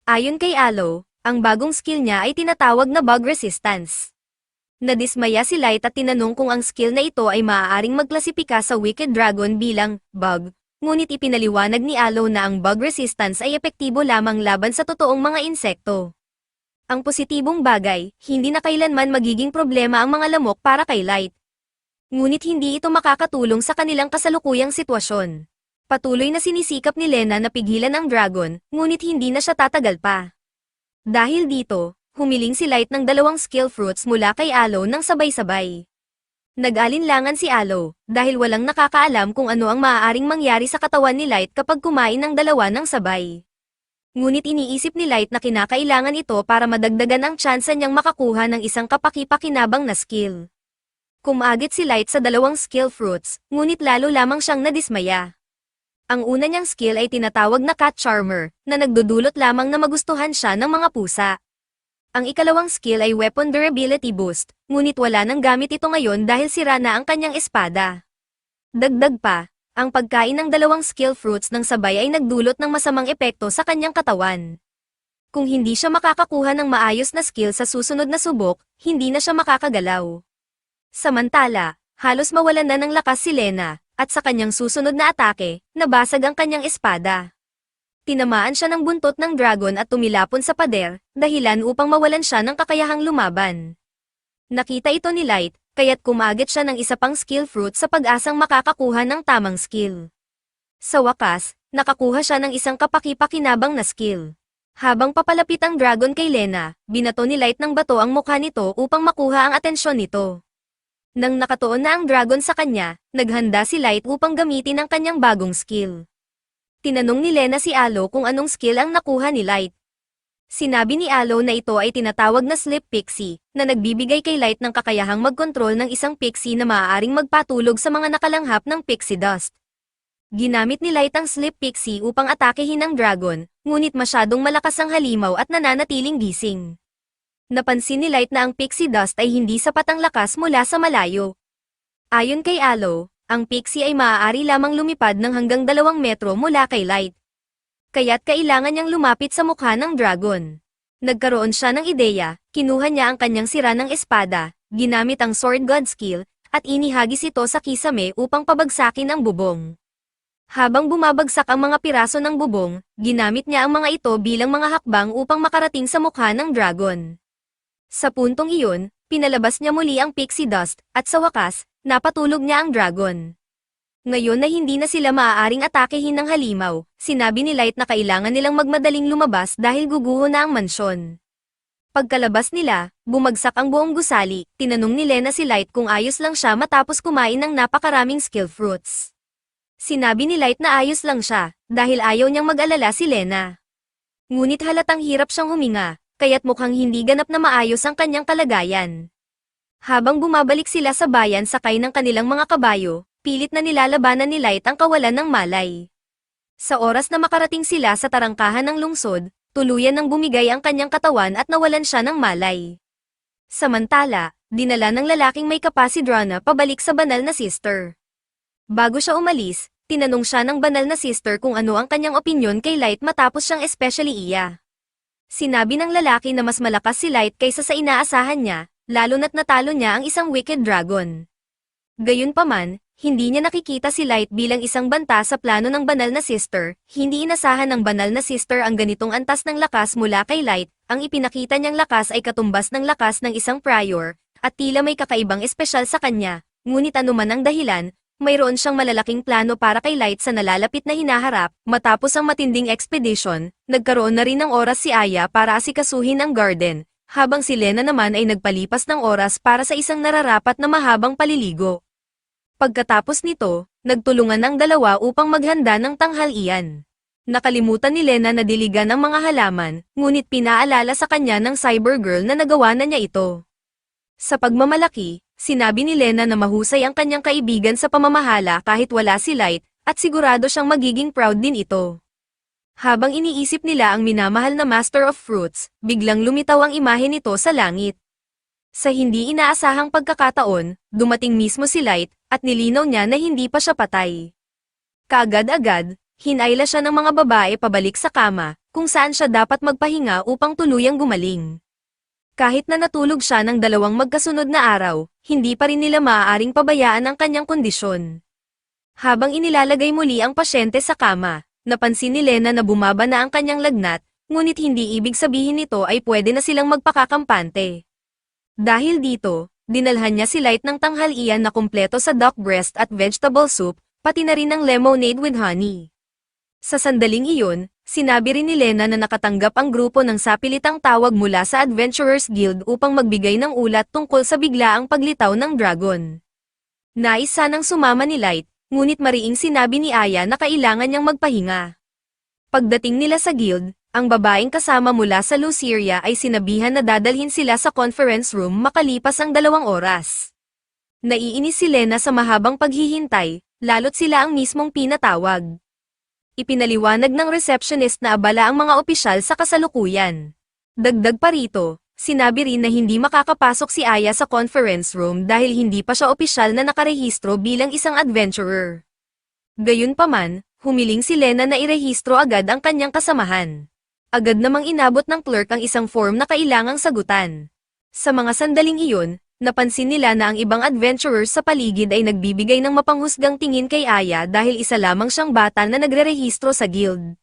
Ayon kay Alo, ang bagong skill niya ay tinatawag na bug resistance. Nadismaya si Light at tinanong kung ang skill na ito ay maaaring magklasipika sa Wicked Dragon bilang bug, ngunit ipinaliwanag ni Alo na ang bug resistance ay epektibo lamang laban sa totoong mga insekto. Ang positibong bagay, hindi na kailanman magiging problema ang mga lamok para kay Light. Ngunit hindi ito makakatulong sa kanilang kasalukuyang sitwasyon. Patuloy na sinisikap ni Lena na pigilan ang dragon, ngunit hindi na siya tatagal pa. Dahil dito, humiling si Light ng 2 skill fruits mula kay Alo ng sabay-sabay. Nag-alinlangan si Alo, dahil walang nakakaalam kung ano ang maaaring mangyari sa katawan ni Light kapag kumain ng 2 ng sabay. Ngunit iniisip ni Light na kinakailangan ito para madagdagan ang tsansa niyang makakuha ng isang kapaki-pakinabang na skill. Kumagit si Light sa 2 skill fruits, ngunit lalo lamang siyang nadismaya. Ang una niyang skill ay tinatawag na Cat Charmer, na nagdudulot lamang na magustuhan siya ng mga pusa. Ang ikalawang skill ay Weapon Durability Boost, ngunit wala nang gamit ito ngayon dahil sira na ang kanyang espada. Dagdag pa, ang pagkain ng 2 skill fruits ng sabay ay nagdulot ng masamang epekto sa kanyang katawan. Kung hindi siya makakakuha ng maayos na skill sa susunod na subok, hindi na siya makakagalaw. Samantala, halos mawalan na ng lakas si Lena, at sa kanyang susunod na atake, nabasag ang kanyang espada. Tinamaan siya ng buntot ng dragon at tumilapon sa pader, dahilan upang mawalan siya ng kakayahang lumaban. Nakita ito ni Light, kaya't kumagit siya ng isa pang skill fruit sa pag-asang makakakuha ng tamang skill. Sa wakas, nakakuha siya ng isang kapaki-pakinabang na skill. Habang papalapit ang dragon kay Lena, binato ni Light ng bato ang mukha nito upang makuha ang atensyon nito. Nang nakatuon na ang dragon sa kanya, naghanda si Light upang gamitin ang kanyang bagong skill. Tinanong ni Lena si Alo kung anong skill ang nakuha ni Light. Sinabi ni Alo na ito ay tinatawag na Sleep Pixie, na nagbibigay kay Light ng kakayahang magkontrol ng isang pixie na maaaring magpatulog sa mga nakalanghap ng pixie dust. Ginamit ni Light ang Sleep Pixie upang atakehin ang dragon, ngunit masyadong malakas ang halimaw at nananatiling gising. Napansin ni Light na ang pixie dust ay hindi sapat ang lakas mula sa malayo. Ayon kay Alo, ang pixie ay maaari lamang lumipad ng hanggang 2 metro mula kay Light. Kaya't kailangan niyang lumapit sa mukha ng dragon. Nagkaroon siya ng ideya, kinuha niya ang kanyang sira ng espada, ginamit ang Sword God skill, at inihagis ito sa kisame upang pabagsakin ang bubong. Habang bumabagsak ang mga piraso ng bubong, ginamit niya ang mga ito bilang mga hakbang upang makarating sa mukha ng dragon. Sa puntong iyon, pinalabas niya muli ang pixie dust, at sa wakas, napatulog niya ang dragon. Ngayon na hindi na sila maaaring atakehin ng halimaw, sinabi ni Light na kailangan nilang magmadaling lumabas dahil guguho na ang mansyon. Pagkalabas nila, bumagsak ang buong gusali, tinanong ni Lena si Light kung ayos lang siya matapos kumain ng napakaraming skill fruits. Sinabi ni Light na ayos lang siya, dahil ayaw niyang mag-alala si Lena. Ngunit halatang hirap siyang huminga, kaya't mukhang hindi ganap na maayos ang kanyang kalagayan. Habang bumabalik sila sa bayan sakay ng kanilang mga kabayo, pilit na nilalabanan ni Light ang kawalan ng malay. Sa oras na makarating sila sa tarangkahan ng lungsod, tuluyan ng bumigay ang kanyang katawan at nawalan siya ng malay. Samantala, dinala ng lalaking may kapasidrana pabalik sa banal na sister. Bago siya umalis, tinanong siya ng banal na sister kung ano ang kanyang opinyon kay Light matapos siyang especially iya. Sinabi ng lalaki na mas malakas si Light kaysa sa inaasahan niya, lalo na't natalo niya ang isang wicked dragon. Gayunpaman, hindi niya nakikita si Light bilang isang banta sa plano ng banal na sister, hindi inasahan ng banal na sister ang ganitong antas ng lakas mula kay Light, ang ipinakita niyang lakas ay katumbas ng lakas ng isang prior, at tila may kakaibang espesyal sa kanya, ngunit anuman ang dahilan, mayroon siyang malalaking plano para kay Light sa nalalapit na hinaharap. Matapos ang matinding expedition, nagkaroon na rin ng oras si Aya para asikasuhin ang garden, habang si Lena naman ay nagpalipas ng oras para sa isang nararapat na mahabang paliligo. Pagkatapos nito, nagtulungan ang dalawa upang maghanda ng tanghalian. Nakalimutan ni Lena na diligan ang mga halaman, ngunit pinaalala sa kanya ng cybergirl na nagawa na niya ito. Sa pagmamalaki, sinabi ni Lena na mahusay ang kanyang kaibigan sa pamamahala kahit wala si Light, at sigurado siyang magiging proud din ito. Habang iniisip nila ang minamahal na Master of Fruits, biglang lumitaw ang imahe nito sa langit. Sa hindi inaasahang pagkakataon, dumating mismo si Light, at nilinaw niya na hindi pa siya patay. Kaagad-agad, hinayla siya ng mga babae pabalik sa kama, kung saan siya dapat magpahinga upang tuluyang gumaling. Kahit na natulog siya ng 2 magkasunod na araw, hindi pa rin nila maaaring pabayaan ang kanyang kondisyon. Habang inilalagay muli ang pasyente sa kama, napansin ni Lena na bumaba na ang kanyang lagnat, ngunit hindi ibig sabihin nito ay pwede na silang magpakakampante. Dahil dito, dinalhan niya si Light ng tanghalian na kumpleto sa duck breast at vegetable soup, pati na rin ng lemonade with honey. Sa sandaling iyon, sinabi rin ni Lena na nakatanggap ang grupo ng sapilitang tawag mula sa Adventurers Guild upang magbigay ng ulat tungkol sa biglaang paglitaw ng dragon. Nais sanang sumama ni Light, ngunit mariing sinabi ni Aya na kailangan niyang magpahinga. Pagdating nila sa guild, ang babaeng kasama mula sa Luceria ay sinabihan na dadalhin sila sa conference room makalipas ang 2 oras. Naiinis si Lena sa mahabang paghihintay, lalo't sila ang mismong pinatawag. Ipinaliwanag ng receptionist na abala ang mga opisyal sa kasalukuyan. Dagdag pa rito, sinabi rin na hindi makakapasok si Aya sa conference room dahil hindi pa siya opisyal na nakarehistro bilang isang adventurer. Gayunpaman, humiling si Lena na irehistro agad ang kanyang kasamahan. Agad namang inabot ng clerk ang isang form na kailangang sagutan. Sa mga sandaling iyon, napansin nila na ang ibang adventurers sa paligid ay nagbibigay ng mapanghusgang tingin kay Aya dahil isa lamang siyang bata na nagrerehistro sa guild.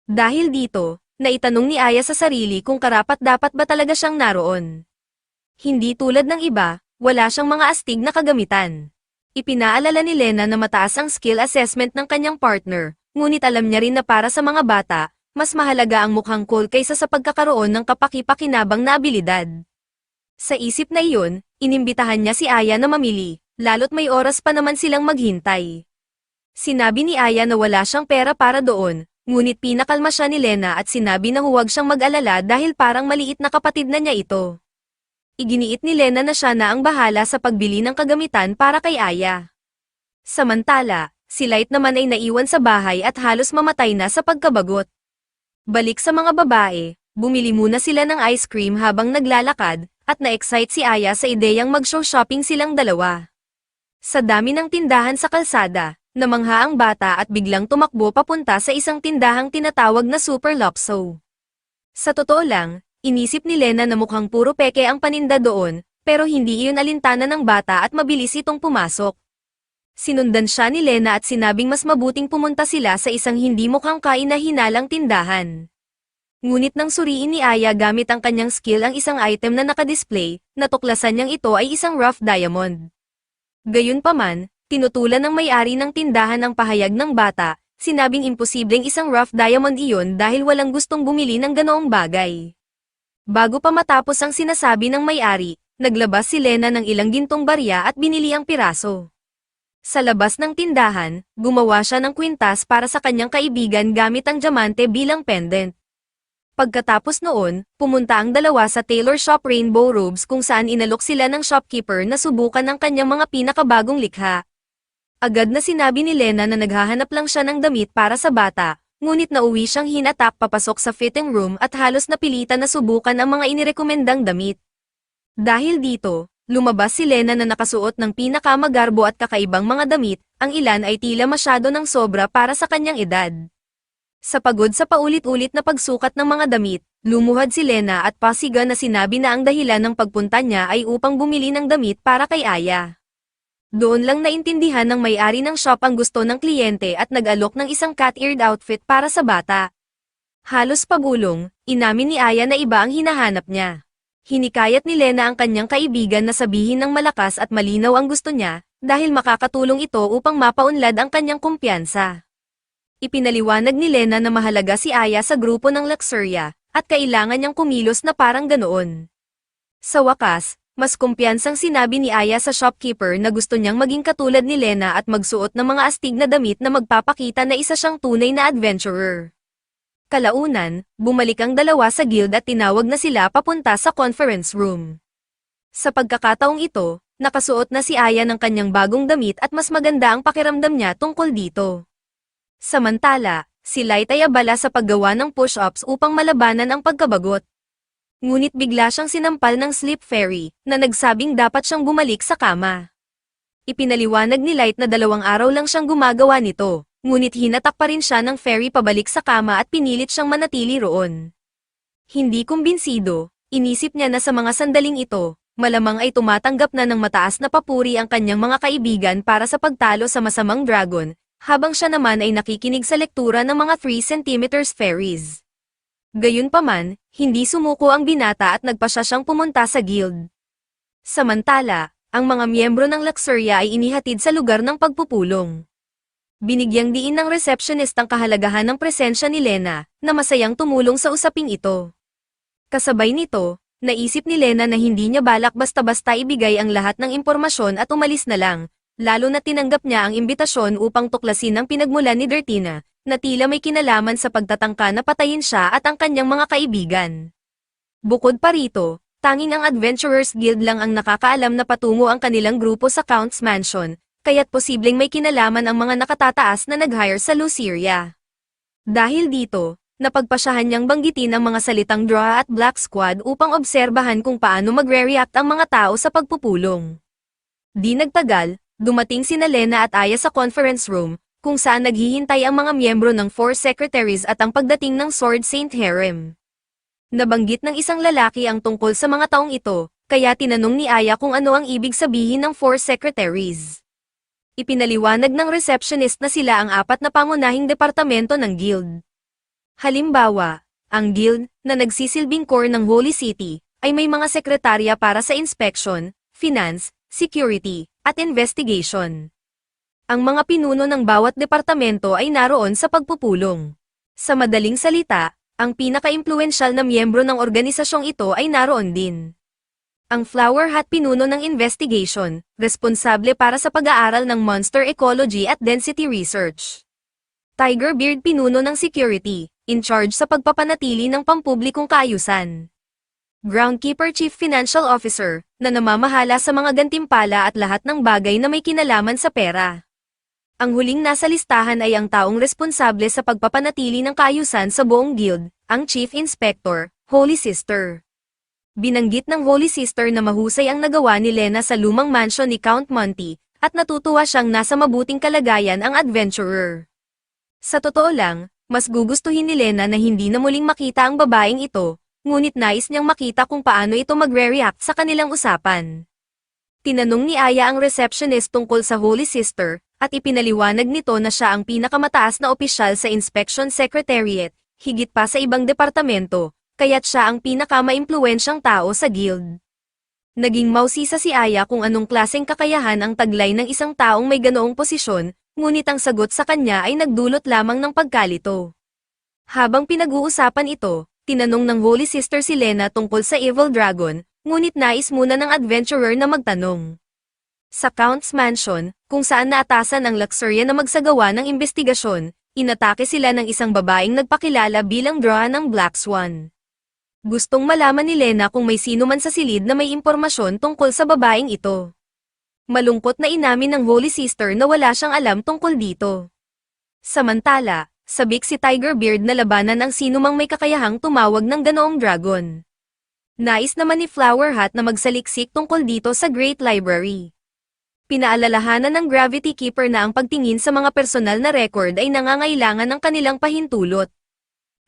Dahil dito, naitanong ni Aya sa sarili kung karapat-dapat ba talaga siyang naroon. Hindi tulad ng iba, wala siyang mga astig na kagamitan. Ipinaalala ni Lena na mataas ang skill assessment ng kanyang partner, ngunit alam niya rin na para sa mga bata, mas mahalaga ang mukhang cool kaysa sa pagkakaroon ng kapaki-pakinabang na abilidad. Sa isip na iyon, inimbitahan niya si Aya na mamili, lalo't may oras pa naman silang maghintay. Sinabi ni Aya na wala siyang pera para doon, ngunit pinakalma siya ni Lena at sinabi na huwag siyang mag-alala dahil parang maliit na kapatid na niya ito. Iginiit ni Lena na siya na ang bahala sa pagbili ng kagamitan para kay Aya. Samantala, si Light naman ay naiwan sa bahay at halos mamatay na sa pagkabagot. Balik sa mga babae, bumili muna sila ng ice cream habang naglalakad, at na-excite si Aya sa ideyang mag-show shopping silang dalawa. Sa dami ng tindahan sa kalsada, namangha ang bata at biglang tumakbo papunta sa isang tindahang tinatawag na Super Lopso. Sa totoo lang, inisip ni Lena na mukhang puro peke ang paninda doon, pero hindi iyon alintana ng bata at mabilis itong pumasok. Sinundan siya ni Lena at sinabing mas mabuting pumunta sila sa isang hindi mukhang kaina-hinalang tindahan. Ngunit nang suriin ni Aya gamit ang kanyang skill ang isang item na nakadisplay, natuklasan niyang ito ay isang rough diamond. Gayunpaman, tinutulan ng may-ari ng tindahan ang pahayag ng bata, sinabing imposibleng isang rough diamond iyon dahil walang gustong bumili ng ganoong bagay. Bago pa matapos ang sinasabi ng may-ari, naglabas si Lena ng ilang gintong barya at binili ang piraso. Sa labas ng tindahan, gumawa siya ng kwintas para sa kanyang kaibigan gamit ang diamante bilang pendant. Pagkatapos noon, pumunta ang dalawa sa tailor shop Rainbow Robes kung saan inalok sila ng shopkeeper na subukan ang kanyang mga pinakabagong likha. Agad na sinabi ni Lena na naghahanap lang siya ng damit para sa bata, ngunit nauwi siyang hinatak papasok sa fitting room at halos napilitan na subukan ang mga inirekomendang damit. Dahil dito, lumabas si Lena na nakasuot ng pinakamagarbo at kakaibang mga damit, ang ilan ay tila masyado ng sobra para sa kanyang edad. Sa pagod sa paulit-ulit na pagsukat ng mga damit, lumuhad si Lena at pasiga na sinabi na ang dahilan ng pagpunta niya ay upang bumili ng damit para kay Aya. Doon lang naintindihan ng may-ari ng shop ang gusto ng kliyente at nag-alok ng isang cat-eared outfit para sa bata. Halos pabulong, inamin ni Aya na iba ang hinahanap niya. Hinikayat ni Lena ang kanyang kaibigan na sabihin ng malakas at malinaw ang gusto niya, dahil makakatulong ito upang mapaunlad ang kanyang kumpiyansa. Ipinaliwanag ni Lena na mahalaga si Aya sa grupo ng Luxuria, at kailangan niyang kumilos na parang ganoon. Sa wakas, mas kumpiyansang sinabi ni Aya sa shopkeeper na gusto niyang maging katulad ni Lena at magsuot ng mga astig na damit na magpapakita na isa siyang tunay na adventurer. Kalaunan, bumalik ang dalawa sa guild at tinawag na sila papunta sa conference room. Sa pagkakataong ito, nakasuot na si Aya ng kanyang bagong damit at mas maganda ang pakiramdam niya tungkol dito. Samantala, si Light ay abala sa paggawa ng push-ups upang malabanan ang pagkabagot. Ngunit bigla siyang sinampal ng sleep fairy, na nagsabing dapat siyang bumalik sa kama. Ipinaliwanag ni Light na 2 araw lang siyang gumagawa nito, ngunit hinatak pa rin siya ng fairy pabalik sa kama at pinilit siyang manatili roon. Hindi kumbinsido, inisip niya na sa mga sandaling ito, malamang ay tumatanggap na ng mataas na papuri ang kanyang mga kaibigan para sa pagtalo sa masamang dragon, habang siya naman ay nakikinig sa lektura ng mga 3 cm fairies. Gayunpaman, hindi sumuko ang binata at nagpasya siyang pumunta sa guild. Samantala, ang mga miyembro ng Luxuria ay inihatid sa lugar ng pagpupulong. Binigyang diin ng receptionist ang kahalagahan ng presensya ni Lena, na masayang tumulong sa usaping ito. Kasabay nito, naisip ni Lena na hindi niya balak basta-basta ibigay ang lahat ng impormasyon at umalis na lang, lalo na tinanggap niya ang imbitasyon upang tuklasin ang pinagmulan ni Dirtina, na tila may kinalaman sa pagtatangka na patayin siya at ang kanyang mga kaibigan. Bukod pa rito, tanging ang Adventurers Guild lang ang nakakaalam na patungo ang kanilang grupo sa Count's Mansion, kaya't posibleng may kinalaman ang mga nakatataas na nag-hire sa Luceria. Dahil dito, napagpasyahan niyang banggitin ang mga salitang Draw at Black Squad upang obserbahan kung paano magre-react ang mga tao sa pagpupulong. Di nagtagal, dumating sina Lena at Aya sa conference room, kung saan naghihintay ang mga miyembro ng 4 secretaries at ang pagdating ng Sword Saint Harem. Nabanggit ng isang lalaki ang tungkol sa mga taong ito, kaya tinanong ni Aya kung ano ang ibig sabihin ng 4 secretaries. Ipinaliwanag ng receptionist na sila ang 4 na pangunahing departamento ng guild. Halimbawa, ang guild, na nagsisilbing core ng Holy City, ay may mga sekretarya para sa inspection, finance, security, at investigation. Ang mga pinuno ng bawat departamento ay naroon sa pagpupulong. Sa madaling salita, ang pinaka-impluwensyal na miyembro ng organisasyong ito ay naroon din. Ang Flower Hat pinuno ng investigation, responsable para sa pag-aaral ng monster ecology at density research. Tiger Beard pinuno ng security, in charge sa pagpapanatili ng pampublikong kaayusan. Groundkeeper Chief Financial Officer, na namamahala sa mga gantimpala at lahat ng bagay na may kinalaman sa pera. Ang huling nasa listahan ay ang taong responsable sa pagpapanatili ng kaayusan sa buong guild, ang Chief Inspector, Holy Sister. Binanggit ng Holy Sister na mahusay ang nagawa ni Lena sa lumang mansion ni Count Monty, at natutuwa siyang nasa mabuting kalagayan ang adventurer. Sa totoo lang, mas gugustuhin ni Lena na hindi na muling makita ang babaeng ito, ngunit nais niyang makita kung paano ito magre-react sa kanilang usapan. Tinanong ni Aya ang receptionist tungkol sa Holy Sister, at ipinaliwanag nito na siya ang pinakamataas na opisyal sa Inspection Secretariat, higit pa sa ibang departamento, kaya't siya ang pinakamaimpluwensyang tao sa guild. Naging mausisa si Aya kung anong klaseng kakayahan ang taglay ng isang taong may ganoong posisyon, ngunit ang sagot sa kanya ay nagdulot lamang ng pagkalito. Habang pinag-uusapan ito, tinanong ng Holy Sister si Lena tungkol sa Evil Dragon, ngunit nais muna ng adventurer na magtanong. Sa Count's Mansion, kung saan naatasan ang Luxuria na magsagawa ng investigasyon, inatake sila ng isang babaeng nagpakilala bilang Draw ng Black Swan. Gustong malaman ni Lena kung may sino man sa silid na may impormasyon tungkol sa babaeng ito. Malungkot na inamin ng Holy Sister na wala siyang alam tungkol dito. Samantala, sabik si Tigerbeard na labanan ang sinumang may kakayahang tumawag ng ganoong dragon. Nais naman ni Flower Hat na magsaliksik tungkol dito sa Great Library. Pinaalalahanan ng Gravity Keeper na ang pagtingin sa mga personal na record ay nangangailangan ng kanilang pahintulot.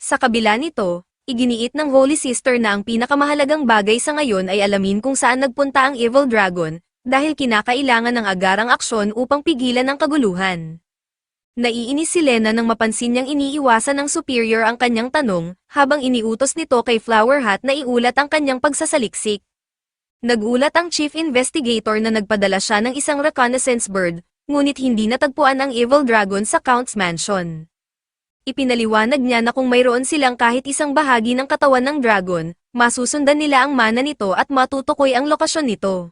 Sa kabila nito, iginiit ng Holy Sister na ang pinakamahalagang bagay sa ngayon ay alamin kung saan nagpunta ang Evil Dragon, dahil kinakailangan ng agarang aksyon upang pigilan ang kaguluhan. Naiinis si Lena nang mapansin niyang iniiwasan ng superior ang kanyang tanong, habang iniutos nito kay Flower Hat na iulat ang kanyang pagsasaliksik. Nagulat ang Chief Investigator na nagpadala siya ng isang reconnaissance bird, ngunit hindi natagpuan ang Evil Dragon sa Count's Mansion. Ipinaliwanag niya na kung mayroon silang kahit isang bahagi ng katawan ng dragon, masusundan nila ang mana nito at matutukoy ang lokasyon nito.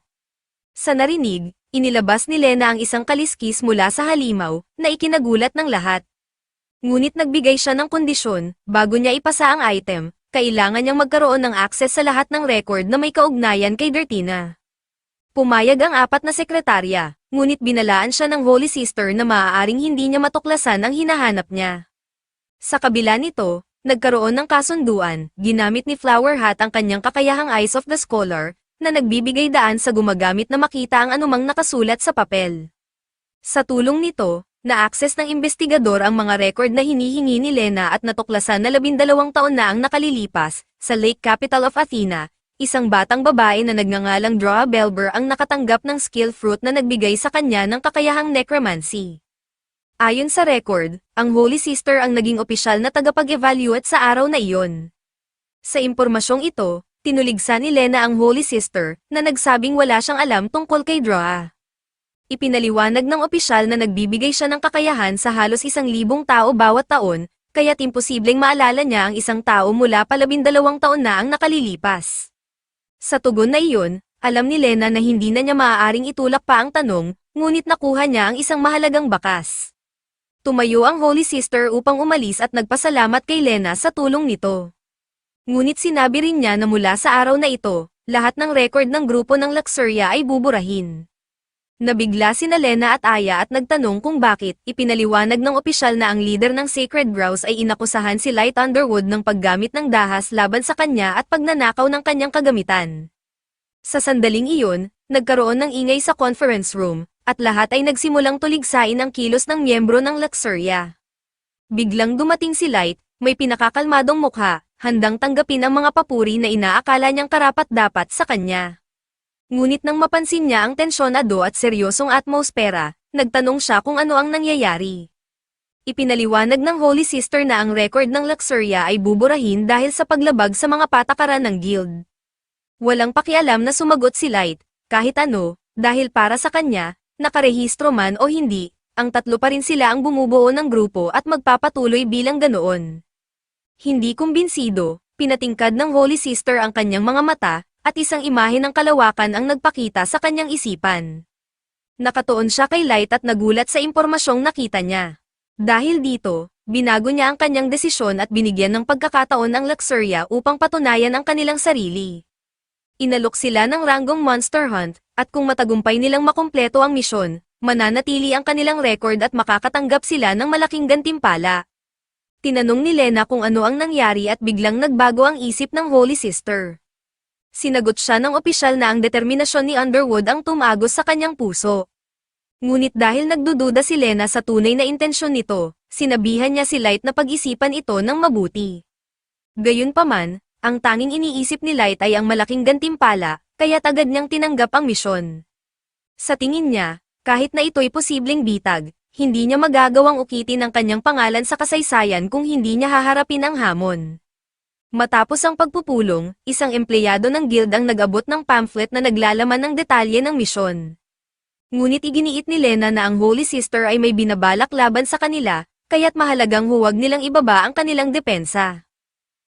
Sa narinig, inilabas ni Lena ang isang kaliskis mula sa halimaw, na ikinagulat ng lahat. Ngunit nagbigay siya ng kondisyon, bago niya ipasa ang item, kailangan niyang magkaroon ng access sa lahat ng record na may kaugnayan kay Dirtina. Pumayag ang 4 na sekretarya, ngunit binalaan siya ng Holy Sister na maaaring hindi niya matuklasan ang hinahanap niya. Sa kabila nito, nagkaroon ng kasunduan, ginamit ni Flower Hat ang kanyang kakayahang Eyes of the Scholar, na nagbibigay daan sa gumagamit na makita ang anumang nakasulat sa papel. Sa tulong nito, na-access ng investigador ang mga record na hinihingi ni Lena at natuklasan na 12 taon na ang nakalilipas, sa Lake Capital of Athena, isang batang babae na nagngangalang Droa Belber ang nakatanggap ng skill fruit na nagbigay sa kanya ng kakayahang necromancy. Ayon sa record, ang Holy Sister ang naging opisyal na tagapag-evaluate sa araw na iyon. Sa impormasyong ito, tinuligsa ni Lena ang Holy Sister, na nagsabing wala siyang alam tungkol kay Droa. Ipinaliwanag ng opisyal na nagbibigay siya ng kakayahan sa halos 1,000 tao bawat taon, kaya't imposibleng maalala niya ang isang tao mula pa 12 taon na ang nakalilipas. Sa tugon na iyon, alam ni Lena na hindi na niya maaaring itulak pa ang tanong, ngunit nakuha niya ang isang mahalagang bakas. Tumayo ang Holy Sister upang umalis at nagpasalamat kay Lena sa tulong nito. Ngunit sinabi rin niya na mula sa araw na ito, lahat ng record ng grupo ng Luxuria ay buburahin. Nabigla sina Lena at Aya at nagtanong kung bakit. Ipinaliwanag ng opisyal na ang leader ng Sacred Grouse ay inakusahan si Light Underwood ng paggamit ng dahas laban sa kanya at pagnanakaw ng kanyang kagamitan. Sa sandaling iyon, nagkaroon ng ingay sa conference room, at lahat ay nagsimulang tuligsain ang kilos ng miyembro ng Luxuria. Biglang dumating si Light, may pinakakalmadong mukha, handang tanggapin ang mga papuri na inaakala niyang karapat-dapat sa kanya. Ngunit nang mapansin niya ang tensyonado at seryosong atmosfera, nagtanong siya kung ano ang nangyayari. Ipinaliwanag ng Holy Sister na ang record ng Luxuria ay buburahin dahil sa paglabag sa mga patakaran ng guild. Walang pakialam na sumagot si Light, kahit ano, dahil para sa kanya, nakarehistro man o hindi, ang tatlo pa rin sila ang bumubuo ng grupo at magpapatuloy bilang ganoon. Hindi kumbinsido, pinatingkad ng Holy Sister ang kanyang mga mata, at isang imahe ng kalawakan ang nagpakita sa kanyang isipan. Nakatuon siya kay Light at nagulat sa impormasyong nakita niya. Dahil dito, binago niya ang kanyang desisyon at binigyan ng pagkakataon ang Luxuria upang patunayan ang kanilang sarili. Inalok sila ng ranggong Monster Hunt, at kung matagumpay nilang makumpleto ang misyon, mananatili ang kanilang record at makakatanggap sila ng malaking gantimpala. Tinanong ni Lena kung ano ang nangyari at biglang nagbago ang isip ng Holy Sister. Sinagot siya ng opisyal na ang determinasyon ni Underwood ang tumagos sa kanyang puso. Ngunit dahil nagdududa si Lena sa tunay na intensyon nito, sinabihan niya si Light na pag-isipan ito ng mabuti. Gayunpaman, ang tanging iniisip ni Light ay ang malaking gantimpala, kaya agad niyang tinanggap ang misyon. Sa tingin niya, kahit na ito'y posibleng bitag, hindi niya magagawang ukitin ang kanyang pangalan sa kasaysayan kung hindi niya haharapin ang hamon. Matapos ang pagpupulong, isang empleyado ng guild ang nag-abot ng pamphlet na naglalaman ng detalye ng misyon. Ngunit iginiit ni Lena na ang Holy Sister ay may binabalak laban sa kanila, kaya't mahalagang huwag nilang ibaba ang kanilang depensa.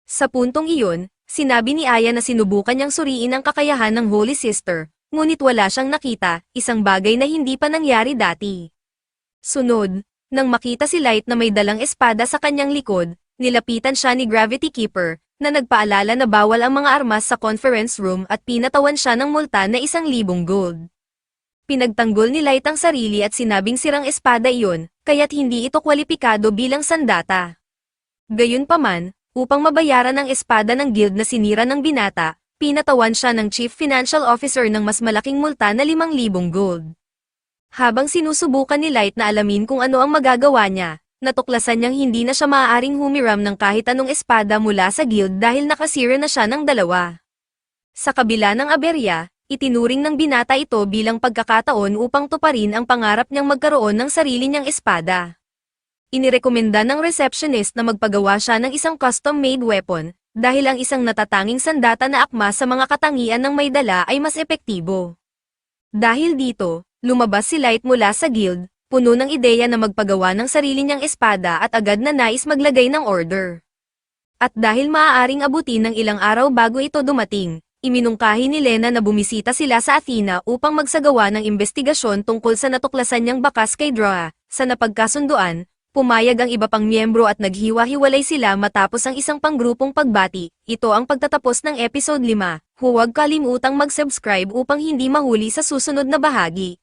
Sa puntong iyon, sinabi ni Aya na sinubukan niyang suriin ang kakayahan ng Holy Sister, ngunit wala siyang nakita, isang bagay na hindi pa nangyari dati. Sunod, nang makita si Light na may dalang espada sa kanyang likod, nilapitan siya ni Gravity Keeper, na nagpaalala na bawal ang mga armas sa conference room at pinatawan siya ng multa na 1,000 gold. Pinagtanggol ni Light ang sarili at sinabing sirang espada iyon, kaya't hindi ito kwalipikado bilang sandata. Gayunpaman, upang mabayaran ang espada ng guild na sinira ng binata, pinatawan siya ng Chief Financial Officer ng mas malaking multa na 5,000 gold. Habang sinusubukan ni Light na alamin kung ano ang magagawa niya, natuklasan niyang hindi na siya maaaring humiram ng kahit anong espada mula sa guild dahil nakasira na siya ng 2. Sa kabila ng aberya, itinuring ng binata ito bilang pagkakataon upang tuparin ang pangarap niyang magkaroon ng sarili niyang espada. Inirekomenda ng receptionist na magpagawa siya ng isang custom-made weapon, dahil ang isang natatanging sandata na akma sa mga katangian ng may dala ay mas epektibo. Dahil dito, lumabas si Light mula sa guild, puno ng ideya na magpagawa ng sarili niyang espada at agad na nais maglagay ng order. At dahil maaaring abutin ng ilang araw bago ito dumating, iminungkahi ni Lena na bumisita sila sa Athena upang magsagawa ng investigasyon tungkol sa natuklasan niyang bakas kay Droa. Sa napagkasunduan, pumayag ang iba pang miyembro at naghiwa-hiwalay sila matapos ang isang panggrupong pagbati. Ito ang pagtatapos ng episode 5. Huwag kalimutang mag-subscribe upang hindi mahuli sa susunod na bahagi.